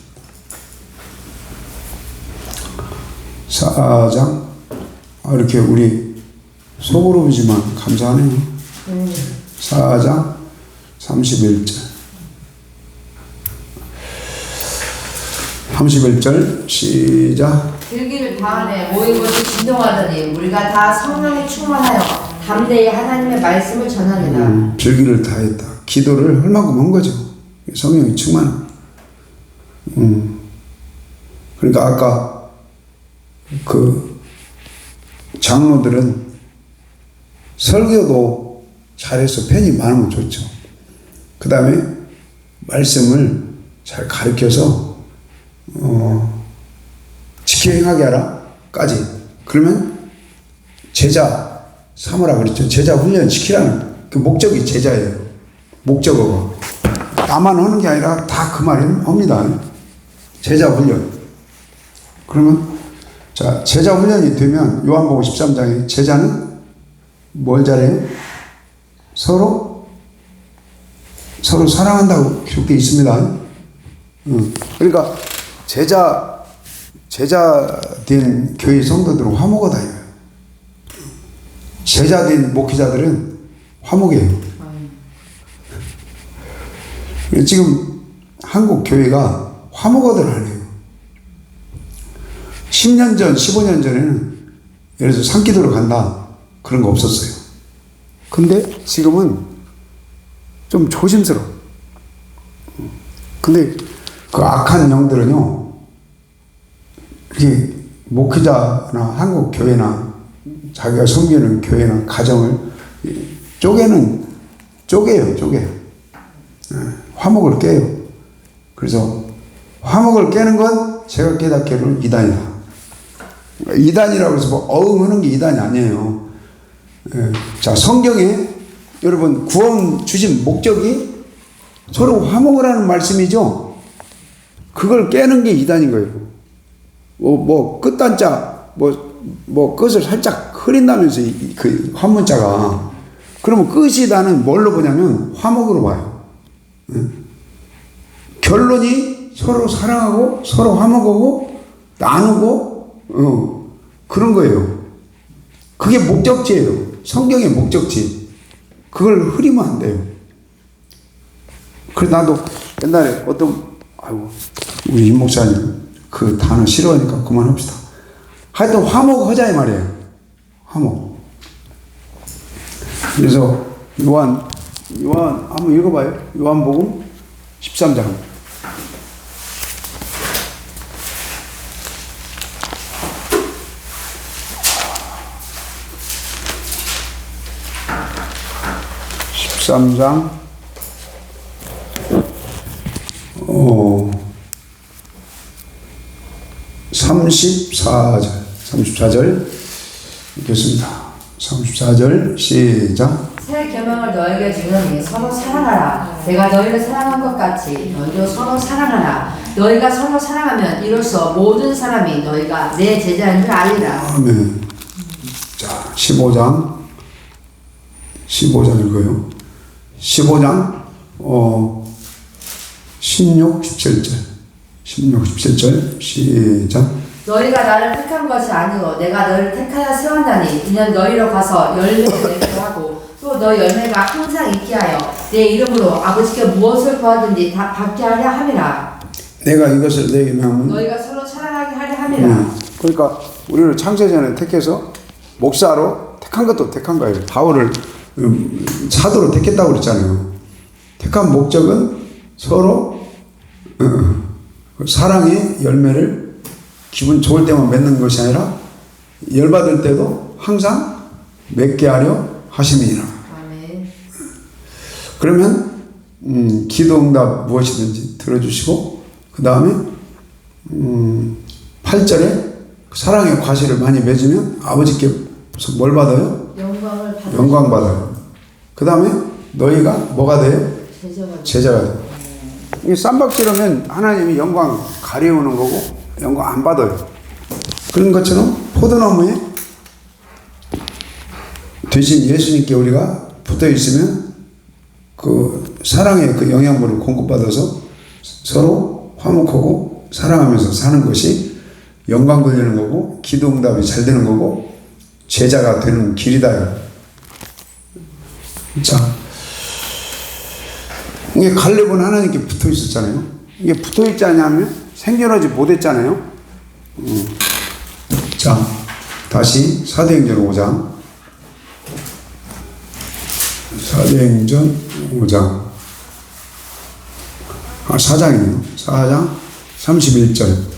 4장 이렇게 우리 속으로 보지만 감사하네요. 4장 31절 31절 시작. 들기를 당하네 모인 것이 진동하더니 우리가 다 성령에 충만하여 담대히 하나님의 말씀을 전하리라. 빌기를 다했다. 기도를 할 만큼 한 거죠. 성령이 충만. 그러니까 아까 그 장로들은 설교도 잘해서 팬이 많으면 좋죠. 그 다음에 말씀을 잘 가르쳐서 지켜 행하게 하라까지. 그러면 제자 삼으라 그랬죠. 제자 훈련 시키라는 그 목적이 제자예요. 목적어가 나만 하는 게 아니라 다 그 말을 합니다. 제자 훈련. 그러면 자, 제자 훈련이 되면 요한복음 13장에 제자는 뭘 잘해요? 서로 사랑한다고 기록되어 있습니다. 그러니까 제자 된 교회 성도들은 화목어 다녀요. 제자 된 목회자들은 화목해요. 지금 한국 교회가 화목어들 안 해요. 10년 전, 15년 전에는 예를 들어서 산기도로 간다. 그런 거 없었어요. 근데 지금은 좀 조심스러워. 근데 그 악한 영들은요, 이 목회자나 한국 교회나 자기가 섬기는 교회나 가정을 쪼개요. 화목을 깨요. 그래서 화목을 깨는 건 제가 깨닫기로는 이단이다. 이단이라고 해서 뭐 어흥하는 게 이단이 아니에요. 자, 성경에 여러분 구원 주신 목적이 서로 화목을 하는 말씀이죠. 그걸 깨는 게 이단인 거예요. 뭐 끝단자 뭐 끝을 살짝 흐린다면서 그 한문자가, 그러면 끝이다는 뭘로 보냐면 화목으로 봐요. 결론이 서로 사랑하고 서로 화목하고 나누고 그런 거예요. 그게 목적지예요. 성경의 목적지. 그걸 흐리면 안 돼요. 그래서 나도 옛날에 우리 임 목사님 그 단어 싫어하니까 그만합시다. 하여튼 화목하자 이 말이에요. 화목. 그래서 요한 한번 읽어봐요. 요한복음 13장. (13장) 34절 읽겠습니다. 34절 시작. 새 계명을 너에게 주노니 서로 사랑하라. 내가 너희를 사랑한 것 같이 너희도 서로 사랑하라. 너희가 서로 사랑하면 이로써 모든 사람이 너희가 내 제자인 줄 알리라. 아멘. 자, 15장 읽어요. 15장 16, 17절 시작. 너희가 나를 택한 것이 아니고 내가 너희를 택하여 세웠나니 이는 너희로 가서 열매를 맺게 하고 또 너희 열매가 항상 있게 하여 내 이름으로 아버지께 무엇을 구하든지 다 받게 하려 함이라. 내가 이것을 내게 명하면 너희가 서로 사랑하게 하려 함이라. 그러니까 우리를 창세전에 택해서 목사로 택한 것도 택한 거예요. 바울을 사도로 택했다고 그랬잖아요. 택한 목적은 서로 사랑의 열매를 기분 좋을 때만 맺는 것이 아니라 열받을 때도 항상 맺게 하려 하심이니라. 아멘. 그러면 기도응답 무엇이든지 들어주시고, 그 다음에 8절에 사랑의 과실을 많이 맺으면 아버지께 뭘 받아요? 영광 받아요. 그 다음에 너희가 뭐가 돼요? 제자가 돼요. 이 쌈박질하면 하나님이 영광 가려우는 거고 영광 안 받아요. 그런 것처럼 포도나무에 되신 예수님께 우리가 붙어 있으면 그 사랑의 그 영양분을 공급받아서 서로 화목하고 사랑하면서 사는 것이 영광 돌리는 거고 기도응답이 잘 되는 거고 제자가 되는 길이다. 자, 이게 갈렙은 하나님께 붙어 있었잖아요. 이게 붙어 있지 않냐면 생존하지 못했잖아요. 자, 다시 사도행전 5장. 사도행전 5장. 4장이네요. 4장 31절.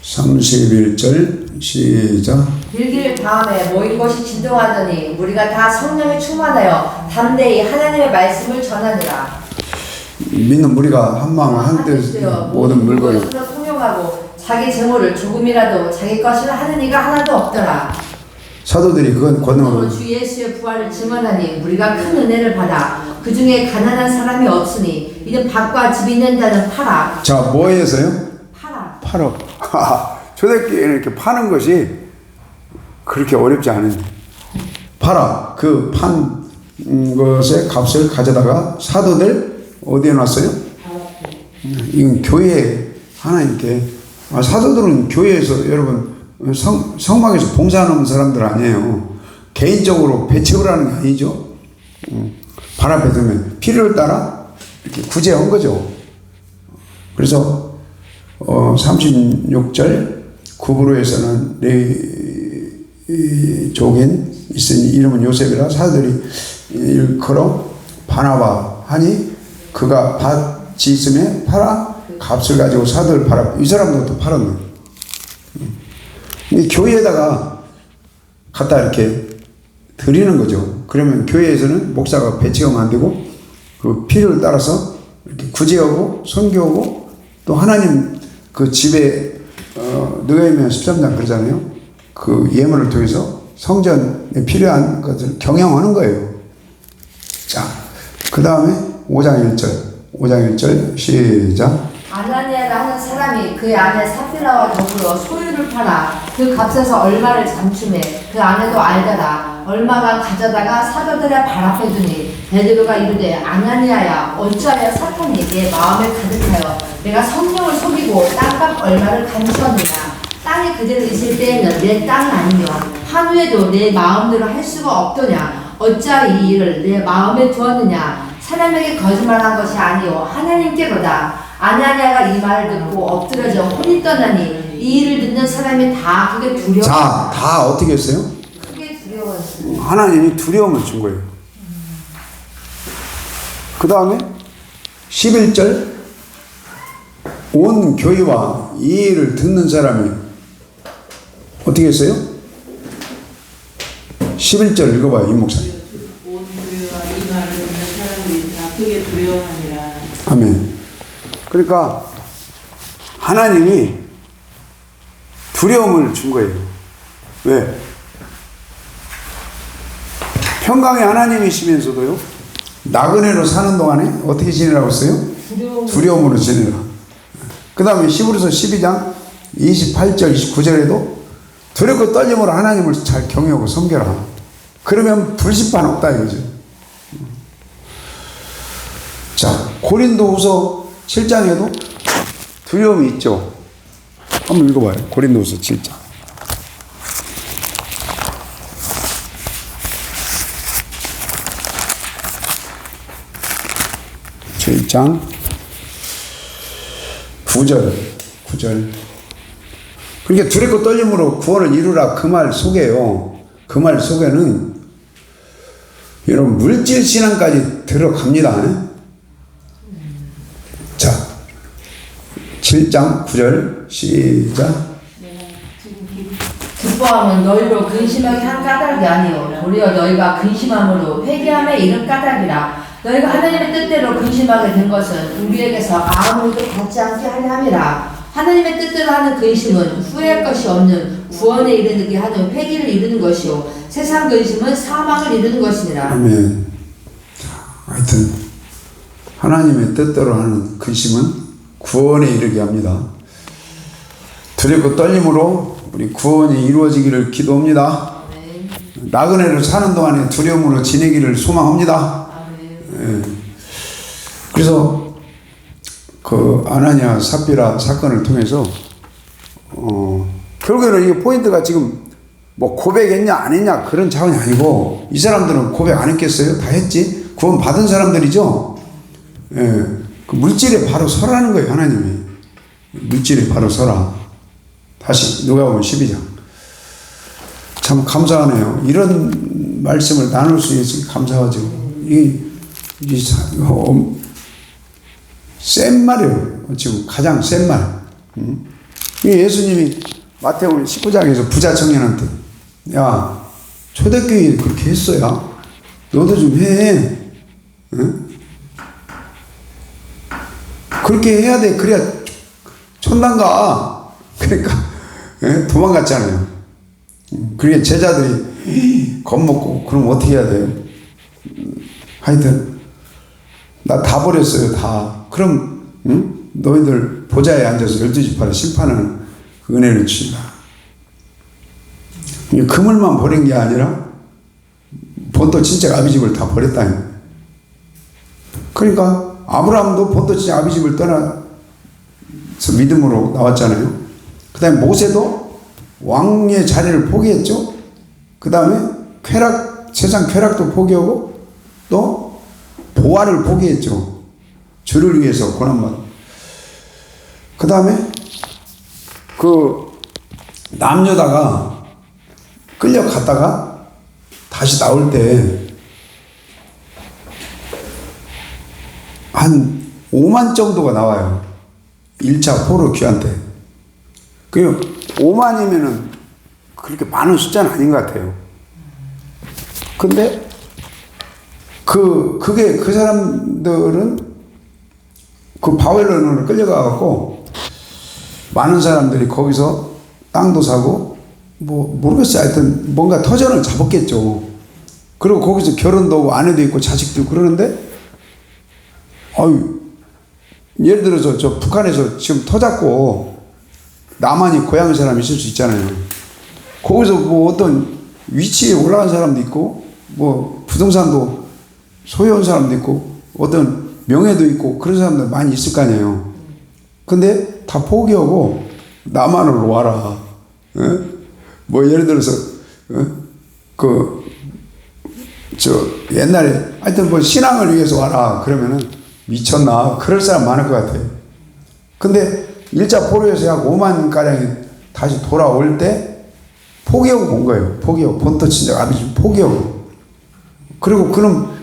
31절 시작. 일길 다음에 모인 것이 진동하더니 우리가 다 성령에 충만하여 담대히 하나님의 말씀을 전하니라. 믿는 무리가 한 마음 한 뜻 모든 물건을 통용하고 자기 재물을 조금이라도 자기 것을 하는 이가 하나도 없더라. 사도들이 그건 권능으로 주 예수의 부활을 증언하니 우리가 큰 은혜를 받아 그 중에 가난한 사람이 없으니 이는 밭과 집 있는 자는 팔아. 자, 뭐에서요? 팔어. 초대교회는 이렇게 파는 것이 그렇게 어렵지 않은데 팔아. 그 판 것의 값을 가져다가 사도들 어디에 놨어요? 이건 교회 하나님께. 사도들은 교회에서 여러분 성막에서 봉사하는 사람들 아니에요. 개인적으로 배척을 하는 게 아니죠. 발 앞에 두면 필요를 따라 이렇게 구제한 거죠. 그래서 36절 구브로에서는 레위 족인 있으니 이름은 요셉이라 사도들이 일컬어 바나바 하니 그가 밭이 있음에 팔아 값을 가지고 사도를 팔아. 이 사람도 또 팔았네. 이 교회에다가 갖다 이렇게 드리는 거죠. 그러면 교회에서는 목사가 배치하면 안 되고 그 필요를 따라서 이렇게 구제하고 선교하고 또 하나님 그 집에 느헤미야 13장 그러잖아요. 그 예물을 통해서 성전에 필요한 것을 경영하는 거예요. 자, 그 다음에 5장 1절 시작. 아나니아라 하는 사람이 그의 아내 삽비라와 더불어 소유를 팔아 그 값에서 얼마를 잠춤해 그 아내도 알더라. 얼마가 가져다가 사도들의 발 앞에 두니 베드로가 이르되 아나니아야 어찌하여 사탄이 내 마음에 가득하여 내가 성령을 속이고 땅값 얼마를 감추었느냐. 땅이 그대로 있을 때에는 내 땅이 아니며 한후에도 내 마음대로 할 수가 없더냐. 어찌하여 이 일을 내 마음에 두었느냐. 사람에게 거짓말한 것이 아니요 하나님께로다. 아나니아가 이 말을 듣고 엎드려져 혼이 떠나니 이 일을 듣는 사람이 다 그게 두려워. 자, 다 어떻게 했어요? 크게 두려웠어요. 하나님이 두려움을 준 거예요. 그 다음에 11절 온 교회와 이 일을 듣는 사람이 어떻게 했어요? 11절 읽어봐요, 이 목사님. 온 교회와 이 말을 듣는 사람들이 다 크게 두려워하니라. 아멘. 그러니까 하나님이 두려움을 준 거예요. 왜? 평강의 하나님이시면서도요, 나그네로 사는 동안에 어떻게 지내라고 했어요? 두려움으로 지내라. 그 다음에 히브리서 12장 28절 29절에도 두렵고 떨림으로 하나님을 잘 경외하고 섬겨라. 그러면 불신판 없다 이거죠. 자, 고린도후서 7장에도 두려움이 있죠. 한번 읽어봐요. 고린도후서 7장. 7장 9절. 그러니까 두렵고 떨림으로 구원을 이루라 그 말 속에요. 그 말 속에는 여러분 물질 신앙까지 들어갑니다. 자, 7장 9절 시작. 기뻐함은 너희로 근심하게 한 까닭이 아니요 도리어 너희가 근심함으로 회개함에 이른 까닭이라. 너희가 하나님의 뜻대로 근심하게 된 것은 우리에게서 아무것도 받지 않게 하려 함이라. 하나님의 뜻대로 하는 근심은 후회할 것이 없는 구원에 이르게 하는 회개를 이루는 것이요 세상 근심은 사망을 이루는 것이니라. 아멘. 자, 하여튼 하나님의 뜻대로 하는 근심은 구원에 이르게 합니다. 두렵고 떨림으로 우리 구원이 이루어지기를 기도합니다. 아멘. 나그네를 사는 동안에 두려움으로 지내기를 소망합니다. 아멘. 예. 그래서 그 아나니아 삽비라 사건을 통해서 결국에는 이게 포인트가 지금 뭐 고백했냐 안 했냐 그런 차원이 아니고 이 사람들은 고백 안 했겠어요? 다 했지. 구원 받은 사람들이죠. 예. 그 물질에 바로 서라는 거예요. 하나님이 물질에 바로 서라. 다시 누가복음 12장. 참 감사하네요. 이런 말씀을 나눌 수 있어서 감사하죠. 센 말이에요. 지금 가장 센 말. 예수님이 마태복음 19장에서 부자 청년한테 야 초대교회 그렇게 했어야 너도 좀 해. 응? 그렇게 해야 돼. 그래야 천당 가. 그러니까 도망갔잖아요. 그러니까 제자들이 겁먹고 그럼 어떻게 해야 돼요? 하여튼 나 다 버렸어요. 다. 그럼 너희들 보좌에 앉아서 12지파를 심판하는 그 은혜를 주신다. 그물만 버린 게 아니라 본토 친척 아비집을 다 버렸다니. 그러니까 아브라함도 본토 친척 아비집을 떠나서 믿음으로 나왔잖아요. 그 다음에 모세도 왕의 자리를 포기했죠. 그 다음에 세상 쾌락도 포기하고 또 보화를 포기했죠. 주를 위해서 고난받. 그 다음에 그 남여다가 끌려갔다가 다시 나올 때 한 5만 정도가 나와요. 1차 포로 귀환 때. 그 5만이면은 그렇게 많은 숫자는 아닌 것 같아요. 근데 그게 그 사람들은 그 바벨론으로 끌려가갖고 많은 사람들이 거기서 땅도 사고 뭐 모르겠어요. 하여튼 뭔가 터전을 잡았겠죠. 그리고 거기서 결혼도 하고 아내도 있고 자식도 있고 그러는데 예를 들어서 저 북한에서 지금 터 잡고 남한이 고향 사람이 있을 수 있잖아요. 거기서 뭐 어떤 위치에 올라간 사람도 있고 뭐 부동산도 소유한 사람도 있고 어떤 명예도 있고 그런 사람들 많이 있을 거 아니에요. 근데 다 포기하고 남한으로 와라. 뭐 예를 들어서 옛날에 하여튼 뭐 신앙을 위해서 와라 그러면은 미쳤나 그럴 사람 많을 것 같아요. 근데 1차 포로에서 약 5만 가량이 다시 돌아올 때 포기하고 온 거예요. 포기하고 본토 친정 아버지 포기하고. 그리고 그럼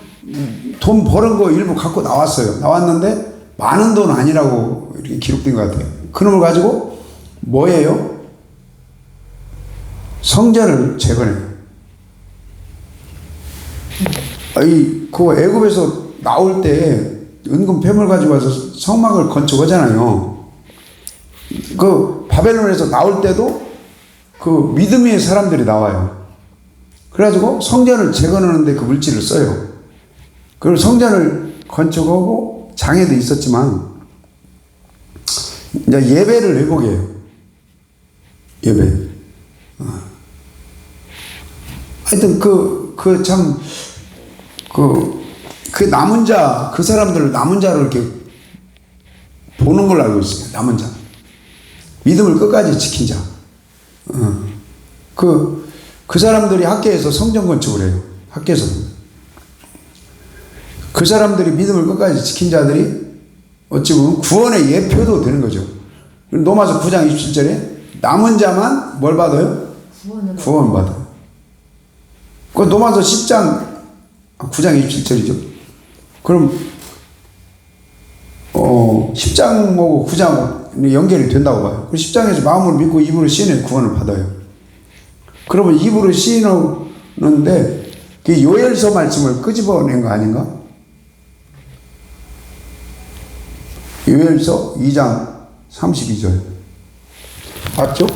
돈 버는 거 일부 갖고 나왔어요. 나왔는데 많은 돈 아니라고 이렇게 기록된 것 같아요. 그놈을 가지고 뭐예요? 성전을 재건해요. 그 애굽에서 나올 때 은금 폐물 가지고 와서 성막을 건축하잖아요. 그 바벨론에서 나올 때도 그 믿음의 사람들이 나와요. 그래가지고 성전을 재건하는데 그 물질을 써요. 그리고 성전을 건축하고 장애도 있었지만 이제 예배를 회복해요. 예배. 하여튼 그 남은 자, 그 사람들을 남은 자로 이렇게 보는 걸로 알고 있어요. 남은 자. 믿음을 끝까지 지킨 자. 그 사람들이 학교에서 성전 건축을 해요. 학교에서. 그 사람들이 믿음을 끝까지 지킨 자들이 어찌 보면 구원의 예표도 되는 거죠. 로마서 9장 27절에 남은 자만 뭘 받아요? 구원 받아요. 그 로마서 10장 9장 27절이죠. 그럼 10장하고 9장 연결이 된다고 봐요. 10장에서 마음으로 믿고 입으로 시인해 구원을 받아요. 그러면 입으로 시인하는데 그 요엘서 말씀을 끄집어낸 거 아닌가? 요엘서 2장 32절 맞죠?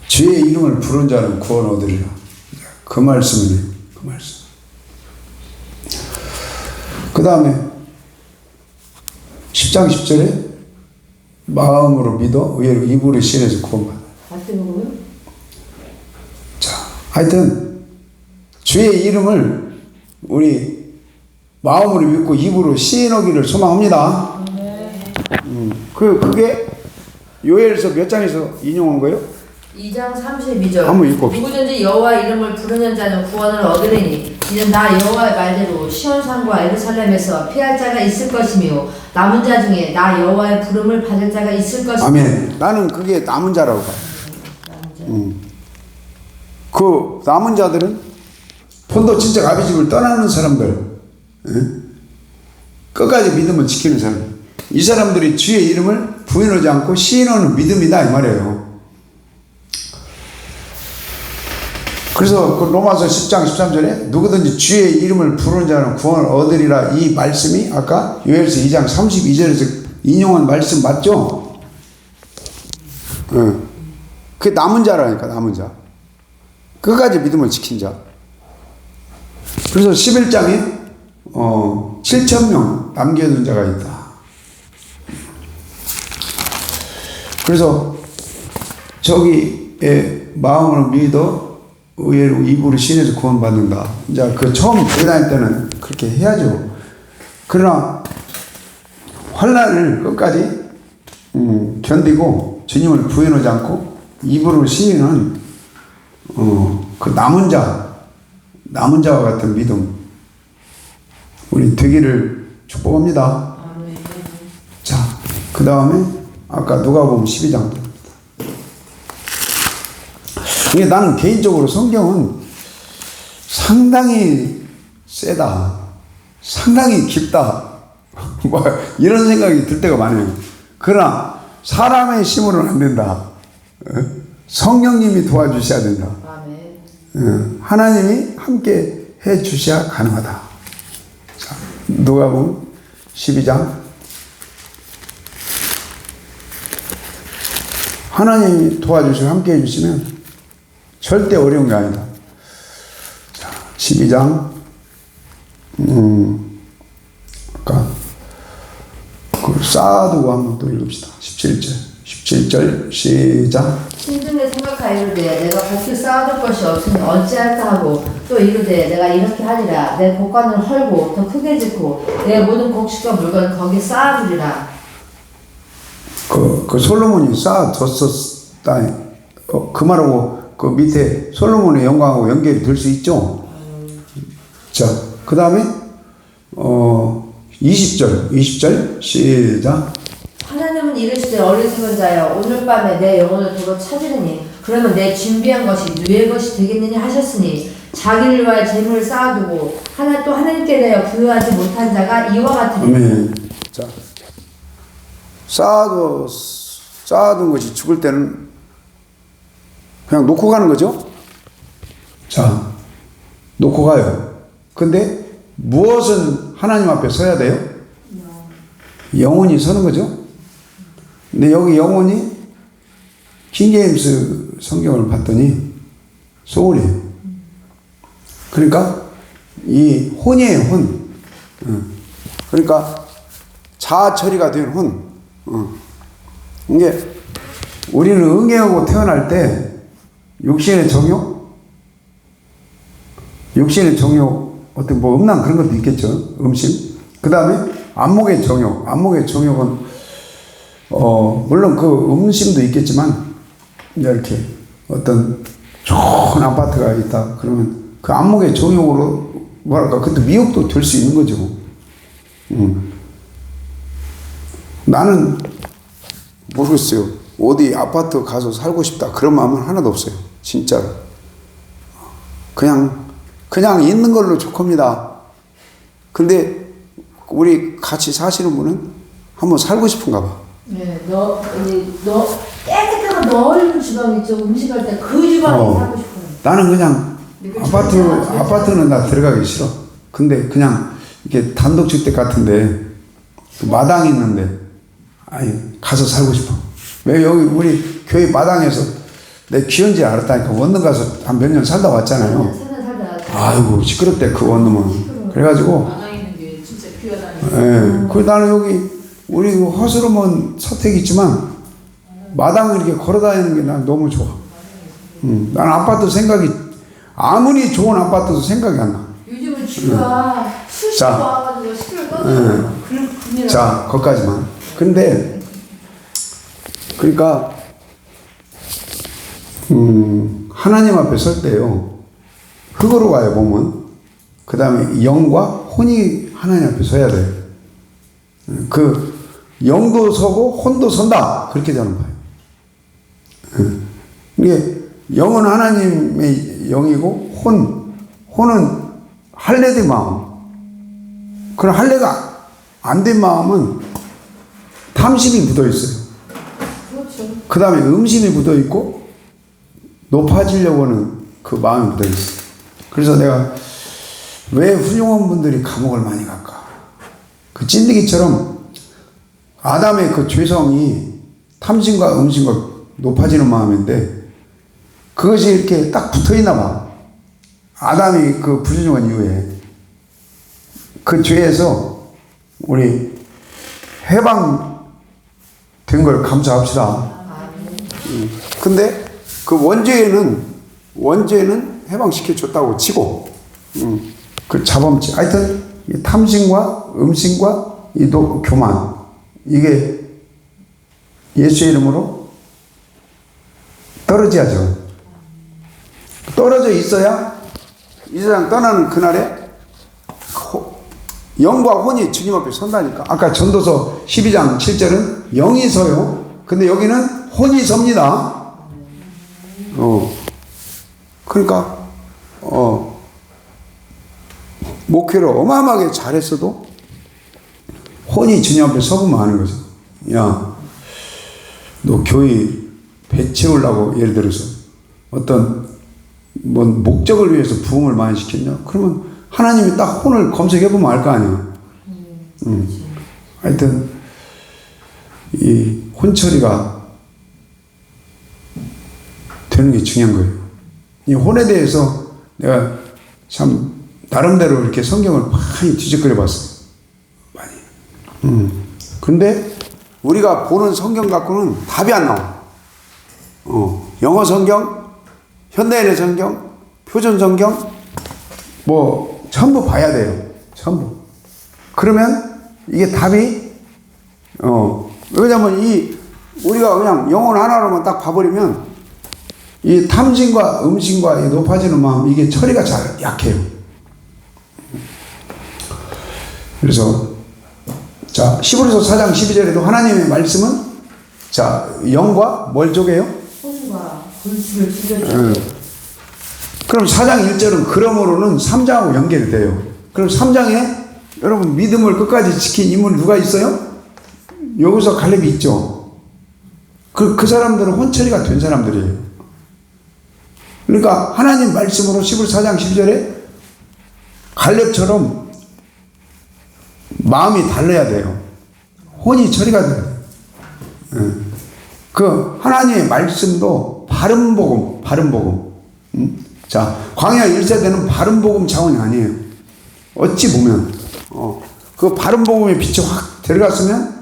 주의 이름을 부른 자는 구원 얻으리라. 그 말씀이네요. 그 말씀. 그 다음에 10장 10절에 마음으로 믿어 의외로 입으로 신에서 구원받아. 자, 하여튼 주의 이름을 우리 마음으로 믿고 입으로 시인하기를 소망합니다. 그게 요엘서 몇 장에서 인용한 거예요? 2장 32절. 한번 읽고 누구든지 여호와 이름을 부르는 자는 구원을 얻으리니 이는 나 여호와의 말대로 시온산과 예루살렘에서 피할 자가 있을 것이며 남은 자 중에 나 여호와의 부름을 받을 자가 있을 것이며. 아멘. 나는 그게 남은 자라고 봐요. 그 남은 자들은 본토 친척 아비 집을 떠나는 사람들, 끝까지 믿음을 지키는 사람. 이 사람들이 주의 이름을 부인하지 않고 시인하는 믿음이다 이 말이에요. 그래서 그 로마서 10장 13절에 누구든지 주의 이름을 부르는 자는 구원을 얻으리라 이 말씀이 아까 요엘서 2장 32절에서 인용한 말씀 맞죠? 그게 남은 자라니까. 남은 자. 끝까지 믿음을 지킨 자. 그래서 11장에 7,000명 남겨둔 자가 있다. 그래서 저기에 마음으로 믿어 의외로 입으로 신에서 구원받는다. 이제 그 처음 교회 다닐 때는 그렇게 해야죠. 그러나 환난을 끝까지 견디고 주님을 부인하지 않고 입으로 시인은 그 남은 자와 같은 믿음 우리 되기를 축복합니다. 아멘. 그 다음에 아까 누가복음 12장도. 이게 나는 개인적으로 성경은 상당히 세다. 상당히 깊다. 뭐 이런 생각이 들 때가 많아요. 그러나 사람의 힘으로는 안 된다. 성령님이 도와주셔야 된다. 하나님이 함께 해 주셔야 가능하다. 자, 누가복음 12장. 하나님이 도와주시고 함께 해주시면 절대 어려운 게 아니다. 자, 12장. 아까 그걸 쌓아두고 한번 또 읽읍시다. 17절 시작. 심중에 생각하이르되 내가 곱게 쌓아둘 것이 없으니 어찌할까 하고 또 이르되 내가 이렇게 하리라. 내 곡간을 헐고 더 크게 짓고 내 모든 곡식과 물건 거기 쌓아두리라. 그 솔로몬이 쌓아뒀었다. 그 말하고 그 밑에 솔로몬의 영광하고 연결이 될 수 있죠. 자, 그 다음에 20절 시작. 하나님은 이르시되 어리석은 자여 오늘 밤에 내 영혼을 도로 찾으리니 그러면 내 준비한 것이 누의 것이 되겠느냐 하셨으니 자기를 위하여 재물을 쌓아두고 또 하나님께 대하여 부여하지 못한 자가 이와 같으리라. 아멘. 자, 쌓아둔 것이 죽을 때는 그냥 놓고 가는 거죠. 자, 놓고 가요. 근데 무엇은 하나님 앞에 서야 돼요? 영혼이 서는 거죠. 근데 여기 영혼이 킹제임스 성경을 봤더니 소울이에요. 그러니까 이 혼이에요, 혼. 그러니까 자아 처리가 된 혼. 이게 우리는 응애하고 태어날 때 육신의 정욕 어떤 뭐 음란 그런 것도 있겠죠. 음심. 그 다음에 안목의 정욕은 물론 그 음심도 있겠지만 이렇게 어떤 좋은 아파트가 있다 그러면 그 안목의 정욕으로 뭐랄까 그것도 미혹도 될 수 있는 거죠. 나는 모르겠어요. 어디 아파트 가서 살고 싶다 그런 마음은 하나도 없어요. 진짜로. 그냥 있는 걸로 좋겁니다. 근데 우리 같이 사시는 분은 한번 살고 싶은가 봐. 네, 너 깨끗하고 넓은 주방 있죠. 음식할 때 그 주방에 살고 싶어요. 나는 그냥 아파트는 나 들어가기 싫어. 근데 그냥 이렇게 단독주택 같은데 그 마당이 있는데 가서 살고 싶어. 왜 여기 우리 교회 마당에서 내 귀한지 알았다니까. 원룸 가서 한 몇 년 살다 왔잖아요. 아이고 시끄럽대 그 원룸은. 그래가지고 마당에 있는 게 진짜 귀하다니까. 그 나는 여기 우리 허스름은 서택이 있지만 마당을 이렇게 걸어다니는 게 난 너무 좋아. 나는 아파트 생각이 아무리 좋은 아파트도 생각이 안 나. 요즘은 쥐가 수시로 와가지고 시끄러 떠들어요. 자, 거기까지만. 근데 그러니까 하나님 앞에 설 때요. 흙으로 가요, 몸은. 그 다음에 영과 혼이 하나님 앞에 서야 돼요. 그 영도 서고 혼도 선다. 그렇게 저는 봐요. 이게 영은 하나님의 영이고 혼은 할례된 마음. 그런 할례가 안 된 마음은 탐심이 묻어 있어요. 그렇죠. 그 다음에 음심이 묻어 있고 높아지려고 하는 그 마음이 묻어 있어요. 그래서 내가 왜 훌륭한 분들이 감옥을 많이 갈까? 그 찐득이처럼 아담의 그 죄성이 탐심과 음심과 높아지는 마음인데 그것이 이렇게 딱 붙어 있나 봐. 아담이 그 불순종한 이후에 그 죄에서 우리 해방된 걸 감사합시다. 근데 그 원죄는 해방시켜줬다고 치고, 그 자범죄. 하여튼, 이 탐심과 음심과 이 교만. 이게 예수의 이름으로 떨어져야죠. 떨어져 있어야 이 세상 떠나는 그날에 영과 혼이 주님 앞에 선다니까. 아까 전도서 12장 7절은 영이 서요. 근데 여기는 혼이 섭니다. 그러니까 목회를 어마어마하게 잘했어도 혼이 주님 앞에 서보면 아는 거죠. 야, 너 교회 배 채우려고 예를 들어서 어떤 뭔 목적을 위해서 부흥을 많이 시켰냐? 그러면 하나님이 딱 혼을 검색해보면 알 거 아니야. 하여튼 이 혼처리가 되는 게 중요한 거예요. 이 혼에 대해서 내가 참 나름대로 이렇게 성경을 많이 뒤적거려 봤어요. 많이. 근데 우리가 보는 성경 갖고는 답이 안 나와. 영어 성경, 현대인의 성경, 표준 성경, 뭐 전부 봐야 돼요. 전부. 그러면 이게 답이 왜냐면 우리가 그냥 영혼 하나로만 딱 봐버리면 이 탐진과 음신과 이 높아지는 마음, 이게 처리가 잘 약해요. 그래서 자, 히브리서 4장 12절에도 하나님의 말씀은 자, 영과 뭘 쪼개요? 혼과 불신을 찢어주고. 그럼 4장 1절은 그러므로는 3장하고 연결이 돼요. 그럼 3장에 여러분 믿음을 끝까지 지킨 인물 누가 있어요? 여기서 갈렙이 있죠. 그 사람들은 혼처리가 된 사람들이에요. 그러니까 하나님 말씀으로 14장 12절에 갈렙처럼 마음이 달라야 돼요. 혼이 처리가 돼요. 그 하나님의 말씀도 바른 복음. 자, 광야 1세대는 바른 복음 차원이 아니에요. 어찌 보면 그 바른 복음의 빛이 확 들어갔으면,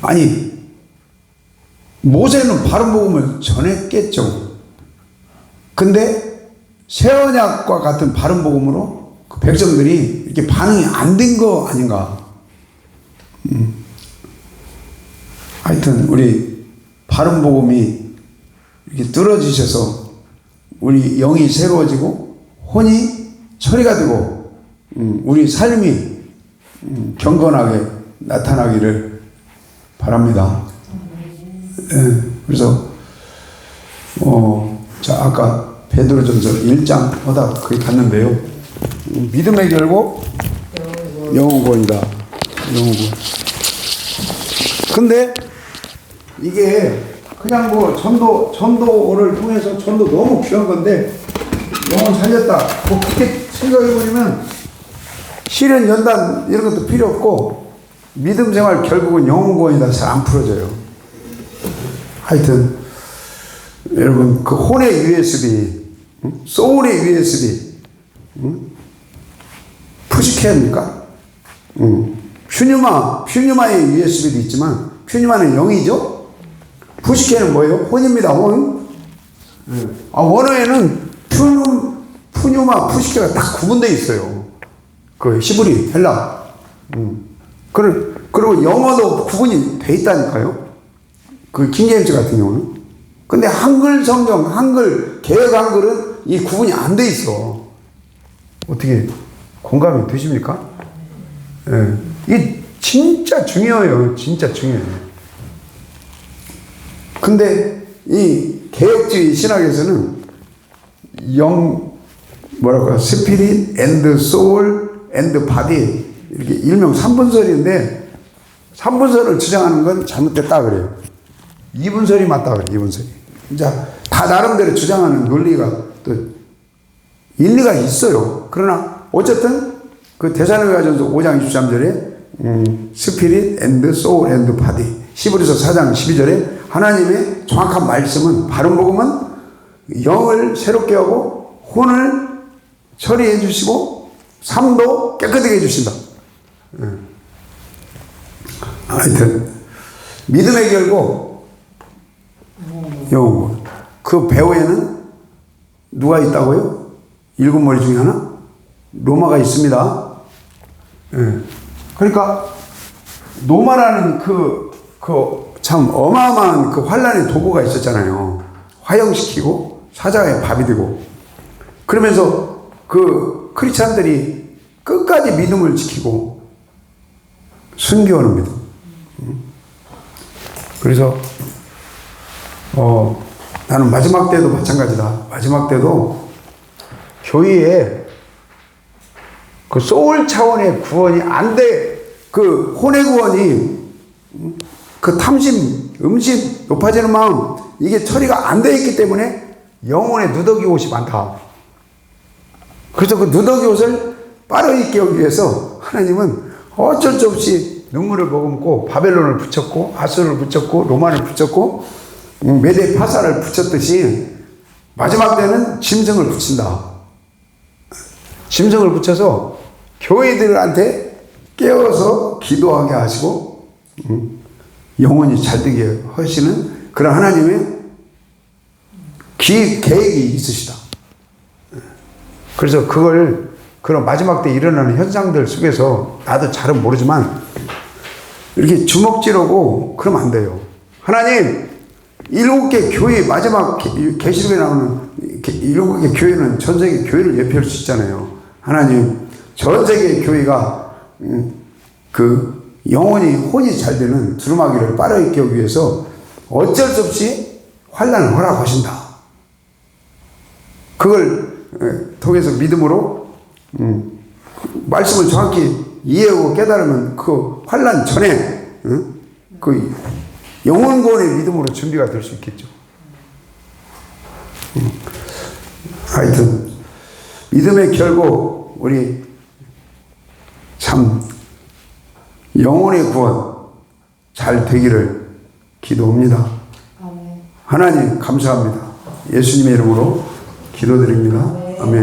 아니 모세는 바른 복음을 전했겠죠. 근데 새 언약과 같은 바른 복음으로 그 백성들이 이렇게 반응이 안 된 거 아닌가. 하여튼 우리 바른 복음이 이렇게 뚫어지셔서 우리 영이 새로워지고 혼이 처리가 되고 우리 삶이 경건하게 나타나기를 바랍니다. 예, 그래서 자, 아까 베드로전서 1장 하다 거기 갔는데요. 믿음의 결국 영혼권이다. 영혼권. 근데 이게 그냥 뭐 전도를 통해서 전도 너무 귀한 건데 영혼 살렸다 뭐 그렇게 생각해버리면 실현 연단 이런 것도 필요 없고 믿음 생활 결국은 영혼권이다. 잘 안 풀어져요. 하여튼 여러분 그 혼의 USB, 소울의 USB 푸시케 합니까? 퓨뉴마의 USB도 있지만 퓨뉴마는 영이죠. 푸시케는 뭐예요? 혼입니다. 혼. 원어에는 푸뉴마, 푸시케가 딱 구분되어 있어요. 그 히브리, 헬라. 그리고 영어도 구분이 돼 있다니까요. 그 킹제임스 같은 경우는. 근데 한글 성경, 개혁 한글은 이 구분이 안 돼 있어. 어떻게 공감이 되십니까? 예. 이게 진짜 중요해요. 진짜 중요해요. 근데 이 개혁주의 신학에서는 스피릿 앤드 소울 앤드 바디 이렇게 일명 3분설인데 3분설을 주장하는 건 잘못됐다 그래요. 2분설이 맞다 그래요. 2분설이. 자, 다 나름대로 주장하는 논리가 또 일리가 있어요. 그러나 어쨌든 그 데살로니가전서 5장 23절에 스피릿 앤드 소울 앤드 바디, 히브리서 4장 12절에 하나님의 정확한 말씀은 바른 복음은 영을 새롭게 하고 혼을 처리해 주시고 삶도 깨끗하게 해 주신다. 하여튼 믿음의 결국 영혼. 그 배후에는 누가 있다고요? 일곱 머리 중에 하나? 로마가 있습니다. 그러니까 로마라는 참 어마어마한 그 환란의 도구가 있었잖아요. 화형시키고 사자의 밥이 되고. 그러면서 그 크리스찬들이 끝까지 믿음을 지키고 순교하는 믿음. 그래서 나는 마지막 때도 마찬가지다. 마지막 때도 교회에 그 소울 차원의 구원이 안 돼. 그 혼의 구원이 그 탐심, 음식, 높아지는 마음 이게 처리가 안 돼 있기 때문에 영혼의 누더기 옷이 많다. 그래서 그 누더기 옷을 빠르게 깨우기 위해서 하나님은 어쩔 수 없이 눈물을 머금고 바벨론을 붙였고 아수르를 붙였고 로마를 붙였고 메대 파사를 붙였듯이 마지막 때는 짐승을 붙인다. 짐승을 붙여서 교회들한테 깨워서 기도하게 하시고 영혼이 잘되게 하시는 그런 하나님의 계획이 있으시다. 그래서 그런 마지막 때 일어나는 현상들 속에서 나도 잘은 모르지만 이렇게 주먹질하고 그러면 안 돼요. 하나님 7개 교회 마지막 계시록에 나오는 7개 교회는 전 세계 교회를 예표할 수 있잖아요. 하나님 전 세계 교회가 그 영혼이 혼이 잘 되는 두루마기를 빠르게 깨우기 위해서 어쩔 수 없이 환난을 허락하신다. 그걸 통해서 믿음으로 말씀을 정확히 이해하고 깨달으면 그 환난 전에 그 영혼 구원의 믿음으로 준비가 될 수 있겠죠. 하여튼 믿음의 결국 우리 참 영혼의 구원 잘 되기를 기도합니다. 하나님 감사합니다. 예수님의 이름으로 기도드립니다. 아멘.